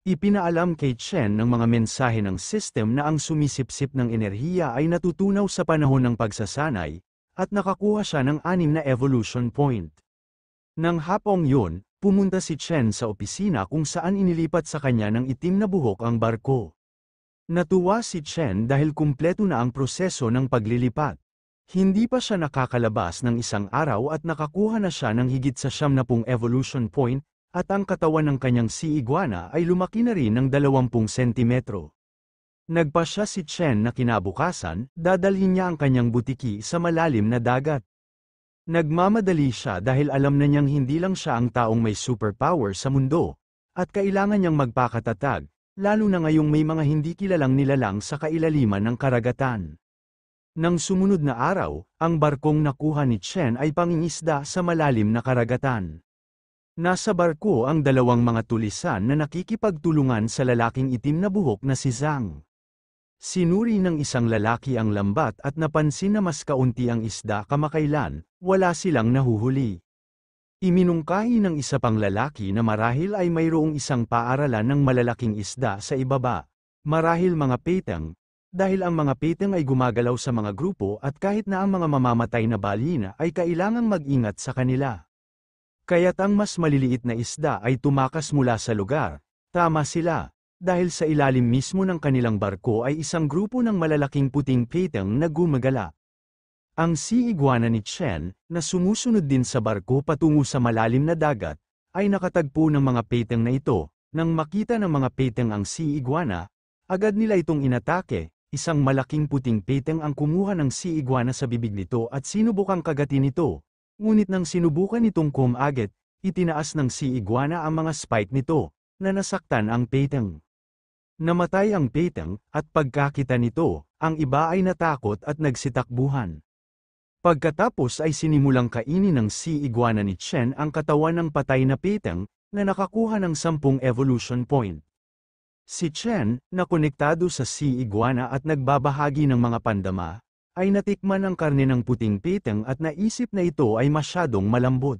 Ipinaalam kay Chen ng mga mensahe ng system na ang sumisipsip ng enerhiya ay natutunaw sa panahon ng pagsasanay, at nakakuha siya ng 6 na evolution point. Nang hapong yun, pumunta si Chen sa opisina kung saan inilipat sa kanya ng itim na buhok ang barko. Natuwa si Chen dahil kumpleto na ang proseso ng paglilipat. Hindi pa siya nakakalabas ng isang araw at nakakuha na siya ng higit sa 70 evolution point, at ang katawan ng kanyang sea iguana ay lumaki na rin ng 20 sentimetro. Nagpasya si Chen na kinabukasan, dadalhin niya ang kanyang butiki sa malalim na dagat. Nagmamadali siya dahil alam na niyang hindi lang siya ang taong may superpower sa mundo, at kailangan niyang magpakatatag, lalo na ngayong may mga hindi kilalang nilalang sa kailaliman ng karagatan. Nang sumunod na araw, ang barkong nakuha ni Chen ay pangingisda sa malalim na karagatan. Nasa barko ang dalawang mga tulisan na nakikipagtulungan sa lalaking itim na buhok na si Zhang. Sinuri ng isang lalaki ang lambat at napansin na mas kaunti ang isda kamakailan, wala silang nahuhuli. Iminungkahi ng isa pang lalaki na marahil ay mayroong isang paaralan ng malalaking isda sa ibaba, marahil mga peteng, dahil ang mga peteng ay gumagalaw sa mga grupo at kahit na ang mga mamamatay na balina ay kailangang mag-ingat sa kanila. Kaya't ang mas maliliit na isda ay tumakas mula sa lugar. Tama sila, dahil sa ilalim mismo ng kanilang barko ay isang grupo ng malalaking puting peteng na gumagala. Ang sea iguana ni Chen, na sumusunod din sa barko patungo sa malalim na dagat, ay nakatagpo ng mga peteng na ito. Nang makita ng mga peteng ang sea iguana, agad nila itong inatake. Isang malaking puting peteng ang kumuha ng sea iguana sa bibig nito at sinubukang kagatin ito. Ngunit nang sinubukan itong kumagit, itinaas ng sea iguana ang mga spike nito, na nasaktan ang peteng. Namatay ang peteng, at pagkakita nito, ang iba ay natakot at nagsitakbuhan. Pagkatapos ay sinimulang kainin ng sea iguana ni Chen ang katawan ng patay na peteng, na nakakuha ng 10 evolution point. Si Chen, na konektado sa sea iguana at nagbabahagi ng mga pandama, ay natikman ang karne ng puting peteng at naisip na ito ay masyadong malambot.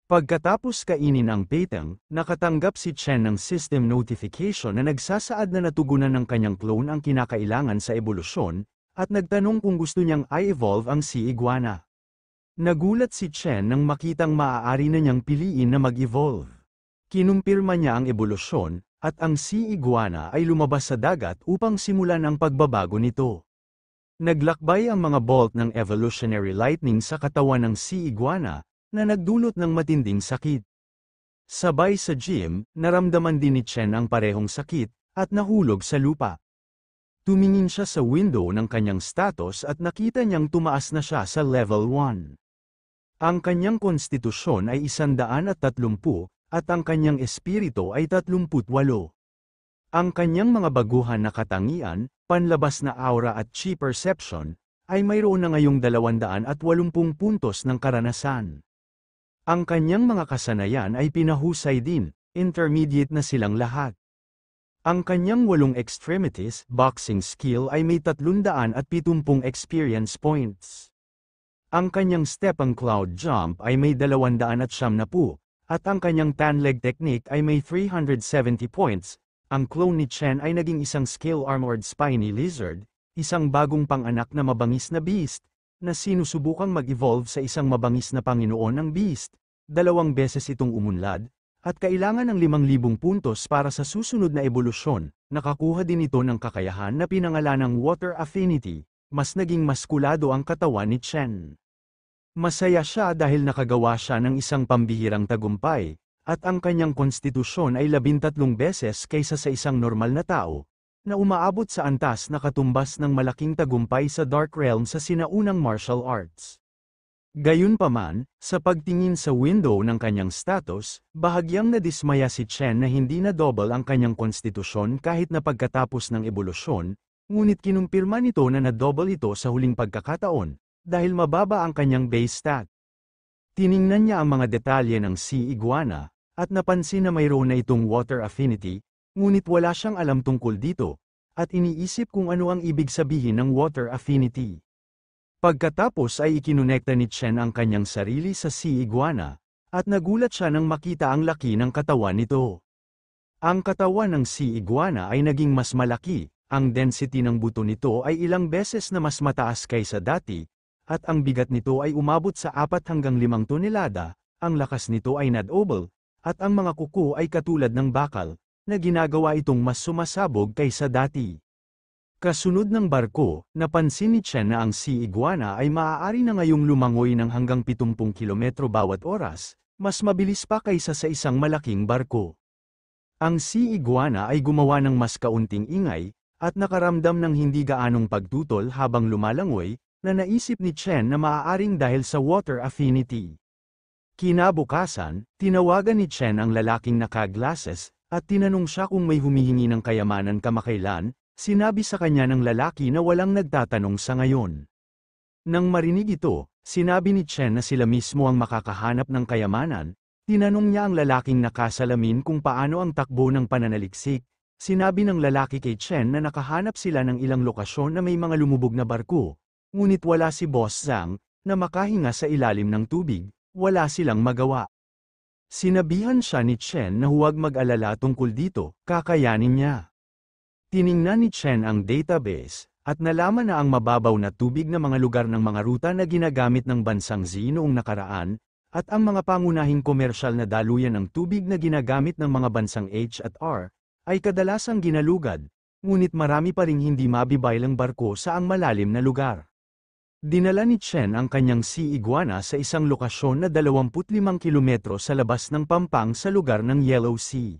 Pagkatapos kainin ang peteng, nakatanggap si Chen ng system notification na nagsasaad na natugunan ng kanyang clone ang kinakailangan sa ebolusyon, at nagtanong kung gusto niyang i-evolve ang sea iguana. Nagulat si Chen nang makitang maaari na niyang piliin na mag-evolve. Kinumpirma niya ang ebolusyon, at ang sea iguana ay lumabas sa dagat upang simulan ang pagbabago nito. Naglakbay ang mga bolt ng evolutionary lightning sa katawan ng sea iguana, na nagdulot ng matinding sakit. Sabay sa gym, naramdaman din ni Chen ang parehong sakit, at nahulog sa lupa. Tumingin siya sa window ng kanyang status at nakita niyang tumaas na siya sa level 1. Ang kanyang konstitusyon ay 130, at ang kanyang espiritu ay 38. Ang kanyang mga baguhan na katangian, panlabas na aura at chi perception, ay mayroon na ngayong 280 puntos ng karanasan. Ang kanyang mga kasanayan ay pinahusay din, intermediate na silang lahat. Ang kanyang 8 extremities, boxing skill ay may 370 experience points. Ang kanyang step and cloud jump ay may 270, at ang kanyang tan leg technique ay may 370 points. Ang clone ni Chen ay naging isang scale-armored spiny lizard, isang bagong panganak na mabangis na beast, na sinusubukang mag-evolve sa isang mabangis na panginoon ng beast. 2 beses itong umunlad, at kailangan ng 5,000 puntos para sa susunod na ebolusyon. Nakakuha din ito ng kakayahan na pinangalanang Water Affinity, mas naging maskulado ang katawan ni Chen. Masaya siya dahil nakagawa siya ng isang pambihirang tagumpay, at ang kanyang konstitusyon ay 13 beses kaysa sa isang normal na tao, na umaabot sa antas na katumbas ng malaking tagumpay sa Dark Realm sa sinaunang martial arts. Gayunpaman, sa pagtingin sa window ng kanyang status, bahagyang nadismaya si Chen na hindi na double ang kanyang konstitusyon kahit na pagkatapos ng ebolusyon, ngunit kinumpirma nito na na-double ito sa huling pagkakataon, dahil mababa ang kanyang base stat. Tiningnan niya ang mga detalye ng sea iguana, at napansin na mayroon na itong water affinity, ngunit wala siyang alam tungkol dito, at iniisip kung ano ang ibig sabihin ng water affinity. Pagkatapos ay ikinonekta ni Chen ang kanyang sarili sa sea iguana, at nagulat siya nang makita ang laki ng katawan nito. Ang katawan ng sea iguana ay naging mas malaki, ang density ng buto nito ay ilang beses na mas mataas kaysa dati, at ang bigat nito ay umabot sa 4 hanggang 5 tonelada, ang lakas nito ay nad-double, at ang mga kuko ay katulad ng bakal, na ginagawa itong mas sumasabog kaysa dati. Kasunod ng barko, napansin ni Chen na ang sea iguana ay maaari na ngayong lumangoy ng hanggang 70 kilometro bawat oras, mas mabilis pa kaysa sa isang malaking barko. Ang sea iguana ay gumawa ng mas kaunting ingay, at nakaramdam ng hindi gaanong pagtutol habang lumalangoy, na naisip ni Chen na maaaring dahil sa water affinity. Kinabukasan, tinawagan ni Chen ang lalaking naka-glasses, at tinanong siya kung may humihingi ng kayamanan kamakailan. Sinabi sa kanya ng lalaki na walang nagtatanong sa ngayon. Nang marinig ito, sinabi ni Chen na sila mismo ang makakahanap ng kayamanan. Tinanong niya ang lalaking nakasalamin kung paano ang takbo ng pananaliksik. Sinabi ng lalaki kay Chen na nakahanap sila ng ilang lokasyon na may mga lumubog na barko. Ngunit wala si Boss Zhang, na makahinga sa ilalim ng tubig, wala silang magawa. Sinabihan siya ni Chen na huwag mag-alala tungkol dito, kakayanin niya. Tiningnan ni Chen ang database, at nalaman na ang mababaw na tubig na mga lugar ng mga ruta na ginagamit ng bansang Z noong nakaraan, at ang mga pangunahing komersyal na daluyan ng tubig na ginagamit ng mga bansang H at R, ay kadalasang ginalugad, ngunit marami pa ring hindi mabibaylang barko sa ang malalim na lugar. Dinala ni Chen ang kanyang sea iguana sa isang lokasyon na 25 kilometro sa labas ng Pampang sa lugar ng Yellow Sea.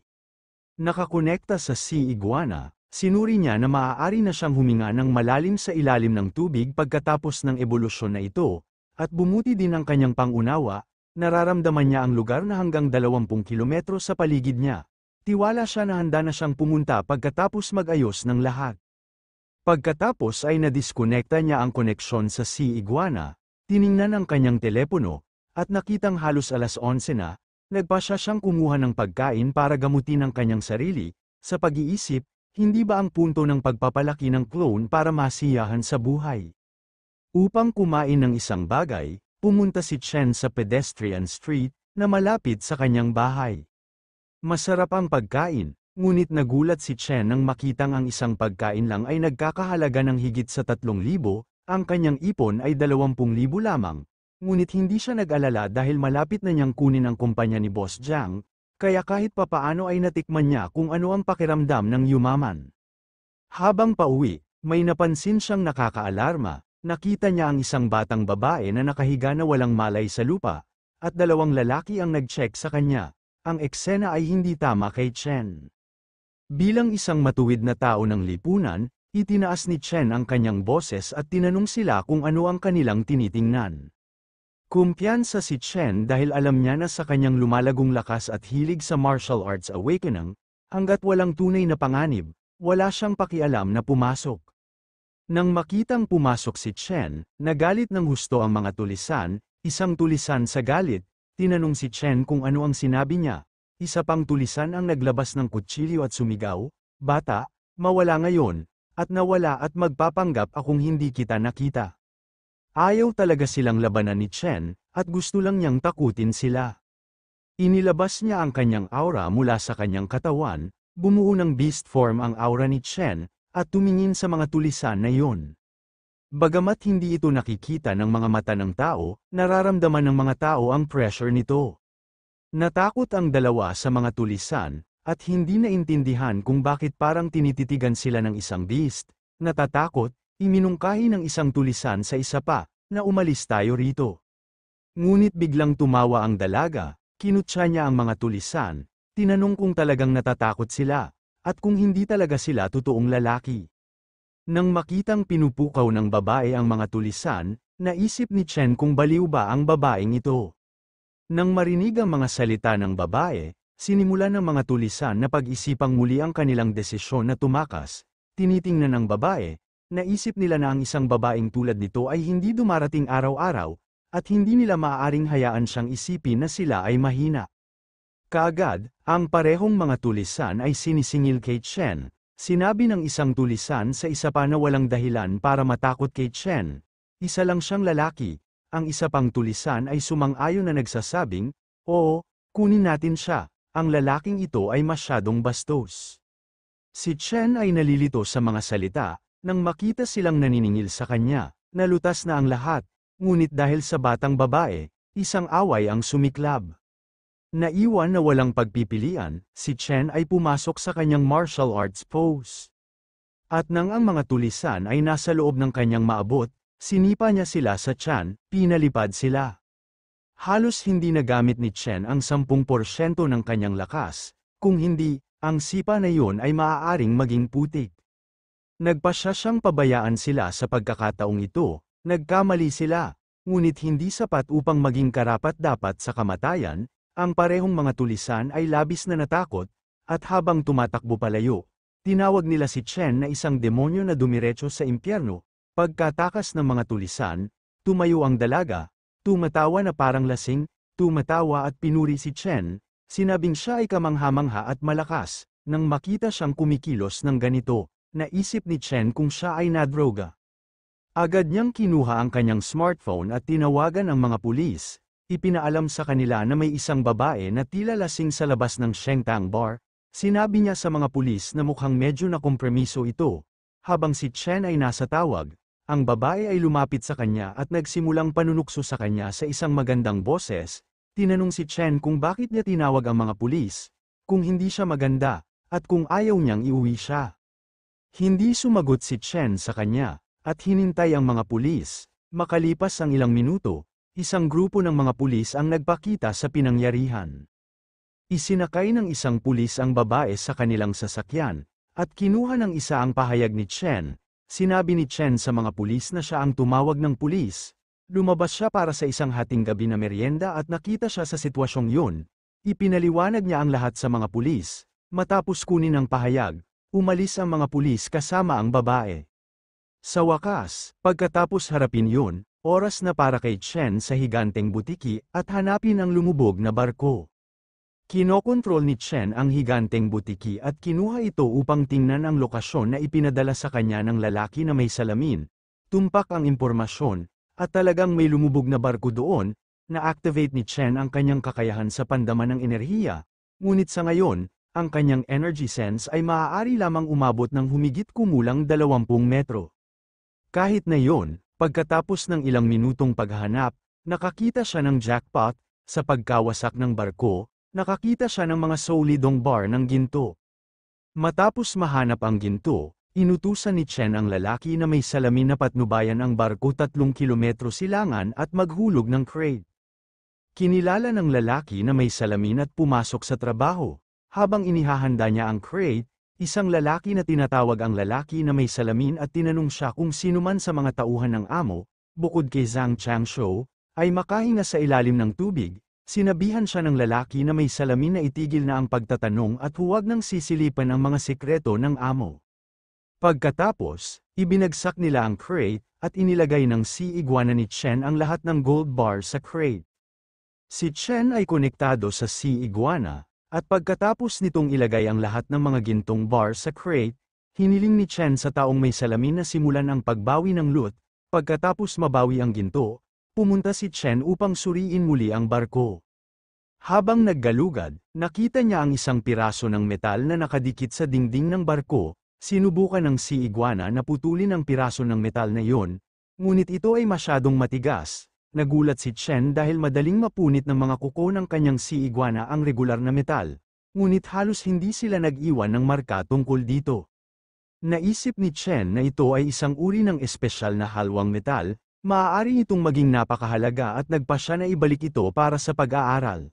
Nakakonekta sa sea iguana, sinuri niya na maaari na siyang huminga ng malalim sa ilalim ng tubig pagkatapos ng ebolusyon na ito, at bumuti din ang kanyang pangunawa, nararamdaman niya ang lugar na hanggang 20 kilometro sa paligid niya. Tiwala siya na handa na siyang pumunta pagkatapos mag-ayos ng lahat. Pagkatapos ay nadiskonekta niya ang koneksyon sa sea iguana, tiningnan ang kanyang telepono, at nakitang halos alas 11 na, nagpasya siyang kumuha ng pagkain para gamutin ang kanyang sarili, sa pag-iisip, hindi ba ang punto ng pagpapalaki ng clone para masiyahan sa buhay? Upang kumain ng isang bagay, pumunta si Chen sa pedestrian street, na malapit sa kanyang bahay. Masarap ang pagkain, ngunit nagulat si Chen nang makitang ang isang pagkain lang ay nagkakahalaga ng higit sa 3,000, ang kanyang ipon ay 20,000 lamang, ngunit hindi siya nag-alala dahil malapit na niyang kunin ang kumpanya ni Boss Zhang. Kaya kahit papaano ay natikman niya kung ano ang pakiramdam ng yumaman. Habang pauwi, may napansin siyang nakakaalarma, nakita niya ang isang batang babae na nakahiga na walang malay sa lupa, at 2 lalaki ang nag-check sa kanya. Ang eksena ay hindi tama kay Chen. Bilang isang matuwid na tao ng lipunan, itinaas ni Chen ang kanyang boses at tinanong sila kung ano ang kanilang tinitingnan. Kumpiyansa si Chen dahil alam niya na sa kanyang lumalagong lakas at hilig sa martial arts awakening, hanggat walang tunay na panganib, wala siyang pakialam na pumasok. Nang makitang pumasok si Chen, nagalit ng husto ang mga tulisan, isang tulisan sa galit, tinanong si Chen kung ano ang sinabi niya. Isa pang tulisan ang naglabas ng kutsilyo at sumigaw, "Bata, mawala ngayon, at nawala at magpapanggap akong hindi kita nakita." Ayaw talaga silang labanan ni Chen, at gusto lang niyang takutin sila. Inilabas niya ang kanyang aura mula sa kanyang katawan, bumuo ng beast form ang aura ni Chen, at tumingin sa mga tulisan na iyon. Bagamat hindi ito nakikita ng mga mata ng tao, nararamdaman ng mga tao ang pressure nito. Natakot ang dalawa sa mga tulisan, at hindi naintindihan kung bakit parang tinititigan sila ng isang beast. Natatakot, iminungkahi ng isang tulisan sa isa pa, na umalis tayo rito. Ngunit biglang tumawa ang dalaga, kinutya niya ang mga tulisan, tinanong kung talagang natatakot sila, at kung hindi talaga sila totoong lalaki. Nang makitang pinupukaw ng babae ang mga tulisan, naisip ni Chen kung baliw ba ang babaeng ito. Nang marinig ang mga salita ng babae, sinimulan ng mga tulisan na pag-isipang muli ang kanilang desisyon na tumakas. Tinitingnan ng babae, naisip nila na ang isang babaeng tulad nito ay hindi dumarating araw-araw, at hindi nila maaaring hayaan siyang isipin na sila ay mahina. Kaagad, ang parehong mga tulisan ay sinisingil kay Chen. Sinabi ng isang tulisan sa isa pa na walang dahilan para matakot kay Chen. Isa lang siyang lalaki. Ang isa pang tulisan ay sumang-ayon na nagsasabing, "Oo, kunin natin siya, ang lalaking ito ay masyadong bastos." Si Chen ay nalilito sa mga salita, nang makita silang naniningil sa kanya, nalutas na ang lahat, ngunit dahil sa batang babae, isang away ang sumiklab. Naiwan na walang pagpipilian, si Chen ay pumasok sa kanyang martial arts pose. At nang ang mga tulisan ay nasa loob ng kanyang maabot, sinipa niya sila sa tiyan, pinalipad sila. Halos hindi nagamit ni Chen ang 10% ng kanyang lakas, kung hindi, ang sipa na yun ay maaaring maging putik. Nagpasya siyang pabayaan sila sa pagkakataong ito, nagkamali sila, ngunit hindi sapat upang maging karapat-dapat sa kamatayan, ang parehong mga tulisan ay labis na natakot, at habang tumatakbo palayo, tinawag nila si Chen na isang demonyo na dumiretso sa impyerno. Pagkatakas ng mga tulisan, tumayo ang dalaga, tumatawa na parang lasing, tumatawa at pinuri si Chen, sinabing siya ay kamangha-mangha at malakas. Nang makita siyang kumikilos ng ganito, naisip ni Chen kung siya ay nadroga. Agad niyang kinuha ang kanyang smartphone at tinawagan ang mga pulis. Ipinaalam sa kanila na may isang babae na tila lasing sa labas ng Shengtang bar. Sinabi niya sa mga pulis na mukhang medyo nakompromiso ito. Habang si Chen ay nasa tawag, ang babae ay lumapit sa kanya at nagsimulang panunukso sa kanya sa isang magandang boses. Tinanong si Chen kung bakit niya tinawag ang mga pulis, kung hindi siya maganda, at kung ayaw niyang iuwi siya. Hindi sumagot si Chen sa kanya, at hinintay ang mga pulis. Makalipas ang ilang minuto, isang grupo ng mga pulis ang nagpakita sa pinangyarihan. Isinakay ng isang pulis ang babae sa kanilang sasakyan, at kinuha ng isa ang pahayag ni Chen. Sinabi ni Chen sa mga pulis na siya ang tumawag ng pulis. Lumabas siya para sa isang hating gabi na merienda at nakita siya sa sitwasyong yun. Ipinaliwanag niya ang lahat sa mga pulis. Matapos kunin ang pahayag, umalis ang mga pulis kasama ang babae. Sa wakas, pagkatapos harapin yun, oras na para kay Chen sa higanteng butiki at hanapin ang lumubog na barko. Kinokontrol ni Chen ang higanteng butiki at kinuha ito upang tingnan ang lokasyon na ipinadala sa kanya ng lalaki na may salamin. Tumpak ang impormasyon, at talagang may lumubog na barko doon. Na-activate ni Chen ang kanyang kakayahan sa pandaman ng enerhiya. Ngunit sa ngayon, ang kanyang energy sense ay maaari lamang umabot ng humigit kumulang 20 metro. Kahit na yon, pagkatapos ng ilang minutong paghahanap, nakakita siya ng jackpot. Sa pagkawasak ng barko, nakakita siya ng mga solidong bar ng ginto. Matapos mahanap ang ginto, inutusan ni Chen ang lalaki na may salamin na patnubayan ang barko 3 kilometro silangan at maghulog ng crate. Kinilala ng lalaki na may salamin at pumasok sa trabaho. Habang inihahanda niya ang crate, isang lalaki na tinatawag ang lalaki na may salamin at tinanong siya kung sino man sa mga tauhan ng amo, bukod kay Zhang Changshou, ay makahinga sa ilalim ng tubig. Sinabihan siya ng lalaki na may salamin na itigil na ang pagtatanong at huwag nang sisilipan ang mga sikreto ng amo. Pagkatapos, ibinagsak nila ang crate, at inilagay ng Sea Iguana ni Chen ang lahat ng gold bar sa crate. Si Chen ay konektado sa Sea Iguana, at pagkatapos nitong ilagay ang lahat ng mga gintong bar sa crate, hiniling ni Chen sa taong may salamin na simulan ang pagbawi ng loot. Pagkatapos mabawi ang ginto, pumunta si Chen upang suriin muli ang barko. Habang naggalugad, nakita niya ang isang piraso ng metal na nakadikit sa dingding ng barko. Sinubukan ng Sea Iguana na putulin ang piraso ng metal na iyon, ngunit ito ay masyadong matigas. Nagulat si Chen dahil madaling mapunit ng mga kuko ng kanyang Sea Iguana ang regular na metal, ngunit halos hindi sila nag-iwan ng marka tungkol dito. Naisip ni Chen na ito ay isang uri ng espesyal na halwang metal, maaari itong maging napakahalaga at nagpa siya na ibalik ito para sa pag-aaral.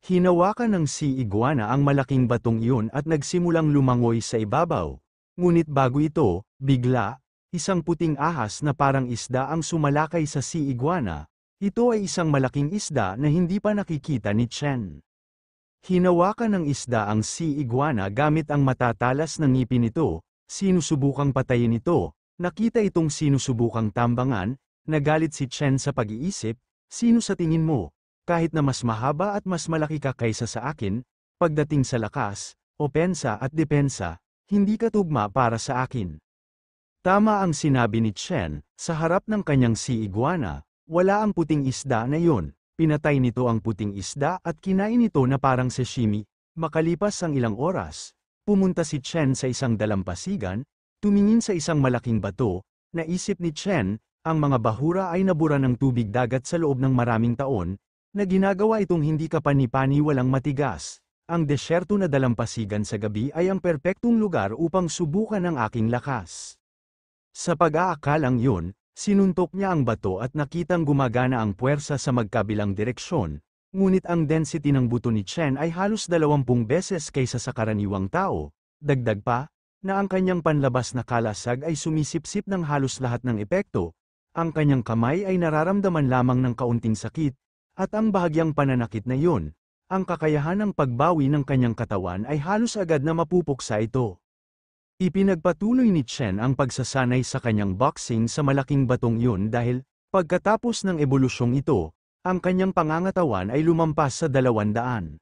Hinawakan ng sea iguana ang malaking batong iyon at nagsimulang lumangoy sa ibabaw. Ngunit bago ito, bigla, isang puting ahas na parang isda ang sumalakay sa sea iguana. Ito ay isang malaking isda na hindi pa nakikita ni Chen. Hinawakan ng isda ang sea iguana gamit ang matatalas na ngipin nito, sinusubukang patayin ito, nakita itong sinusubukang tambangan, nagalit si Chen sa pag-iisip, sino sa tingin mo, kahit na mas mahaba at mas malaki ka kaysa sa akin, pagdating sa lakas, opensa at depensa, hindi ka tugma para sa akin. Tama ang sinabi ni Chen, sa harap ng kanyang sea iguana, wala ang puting isda na iyon, pinatay nito ang puting isda at kinain ito na parang sashimi, makalipas ang ilang oras. Pumunta si Chen sa isang dalampasigan, tumingin sa isang malaking bato, naisip ni Chen, ang mga bahura ay nabura ng tubig dagat sa loob ng maraming taon, na ginagawa itong hindi kapani-pani walang matigas. Ang desyerto na dalampasigan sa gabi ay ang perpektong lugar upang subukan ang aking lakas. Sa pag-aakalang yun, sinuntok niya ang bato at nakitang gumagana ang puwersa sa magkabilang direksyon. Ngunit ang density ng buto ni Chen ay halos 20 beses kaysa sa karaniwang tao. Dagdag pa, na ang kanyang panlabas na kalasag ay sumisipsip ng halos lahat ng epekto. Ang kanyang kamay ay nararamdaman lamang ng kaunting sakit, at ang bahagyang pananakit na yun, ang kakayahan ng pagbawi ng kanyang katawan ay halos agad na mapupuksa ito. Ipinagpatuloy ni Chen ang pagsasanay sa kanyang boxing sa malaking batong yun dahil, pagkatapos ng ebolusyong ito, ang kanyang pangangatawan ay lumampas sa 200.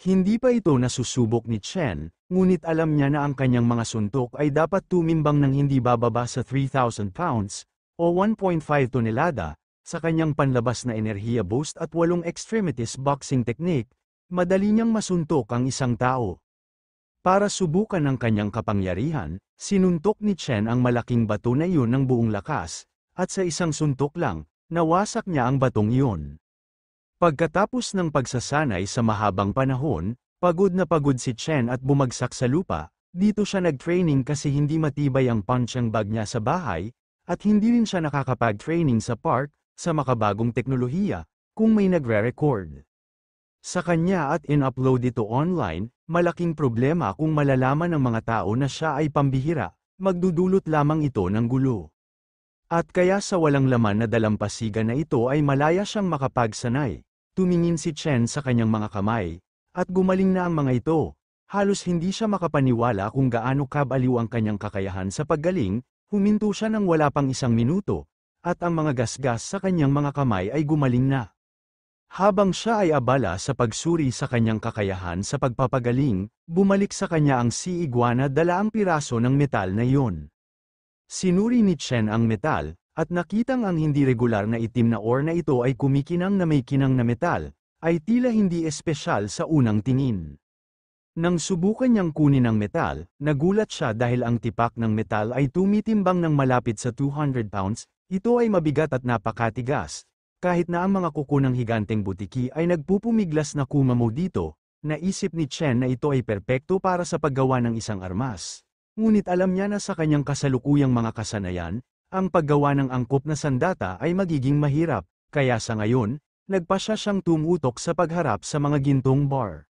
Hindi pa ito nasusubok ni Chen, ngunit alam niya na ang kanyang mga suntok ay dapat tumimbang ng hindi bababa sa 3,000 pounds, o 1.5 tonelada, sa kanyang panlabas na enerhiya boost at 8 extremities boxing technique, madali niyang masuntok ang isang tao. Para subukan ang kanyang kapangyarihan, sinuntok ni Chen ang malaking bato na iyon ng buong lakas, at sa isang suntok lang, nawasak niya ang batong iyon. Pagkatapos ng pagsasanay sa mahabang panahon, pagod na pagod si Chen at bumagsak sa lupa. Dito siya nag-training kasi hindi matibay ang punching bag niya sa bahay, at hindi rin siya nakakapag-training sa park, sa makabagong teknolohiya, kung may nagre-record. Sa kanya at in-upload ito online, malaking problema kung malalaman ng mga tao na siya ay pambihira, magdudulot lamang ito ng gulo. At kaya sa walang laman na dalampasigan na ito ay malaya siyang makapagsanay. Tumingin si Chen sa kanyang mga kamay, at gumaling na ang mga ito. Halos hindi siya makapaniwala kung gaano kabaliw ang kanyang kakayahan sa paggaling, huminto siya ng wala pang 1 minuto, at ang mga gasgas sa kanyang mga kamay ay gumaling na. Habang siya ay abala sa pagsuri sa kanyang kakayahan sa pagpapagaling, bumalik sa kanya ang sea iguana dala ang piraso ng metal na iyon. Sinuri ni Chen ang metal, at nakitang ang hindi regular na itim na ore na ito ay kumikinang na may kinang na metal, ay tila hindi espesyal sa unang tingin. Nang subukan niyang kunin ang metal, nagulat siya dahil ang tipak ng metal ay tumitimbang ng malapit sa 200 pounds, ito ay mabigat at napakatigas. Kahit na ang mga kuko ng higanteng butiki ay nagpupumiglas na kumamo dito, naisip ni Chen na ito ay perpekto para sa paggawa ng isang armas. Ngunit alam niya na sa kanyang kasalukuyang mga kasanayan, ang paggawa ng angkop na sandata ay magiging mahirap, kaya sa ngayon, nagpasya siyang tumutok sa pagharap sa mga gintong bar.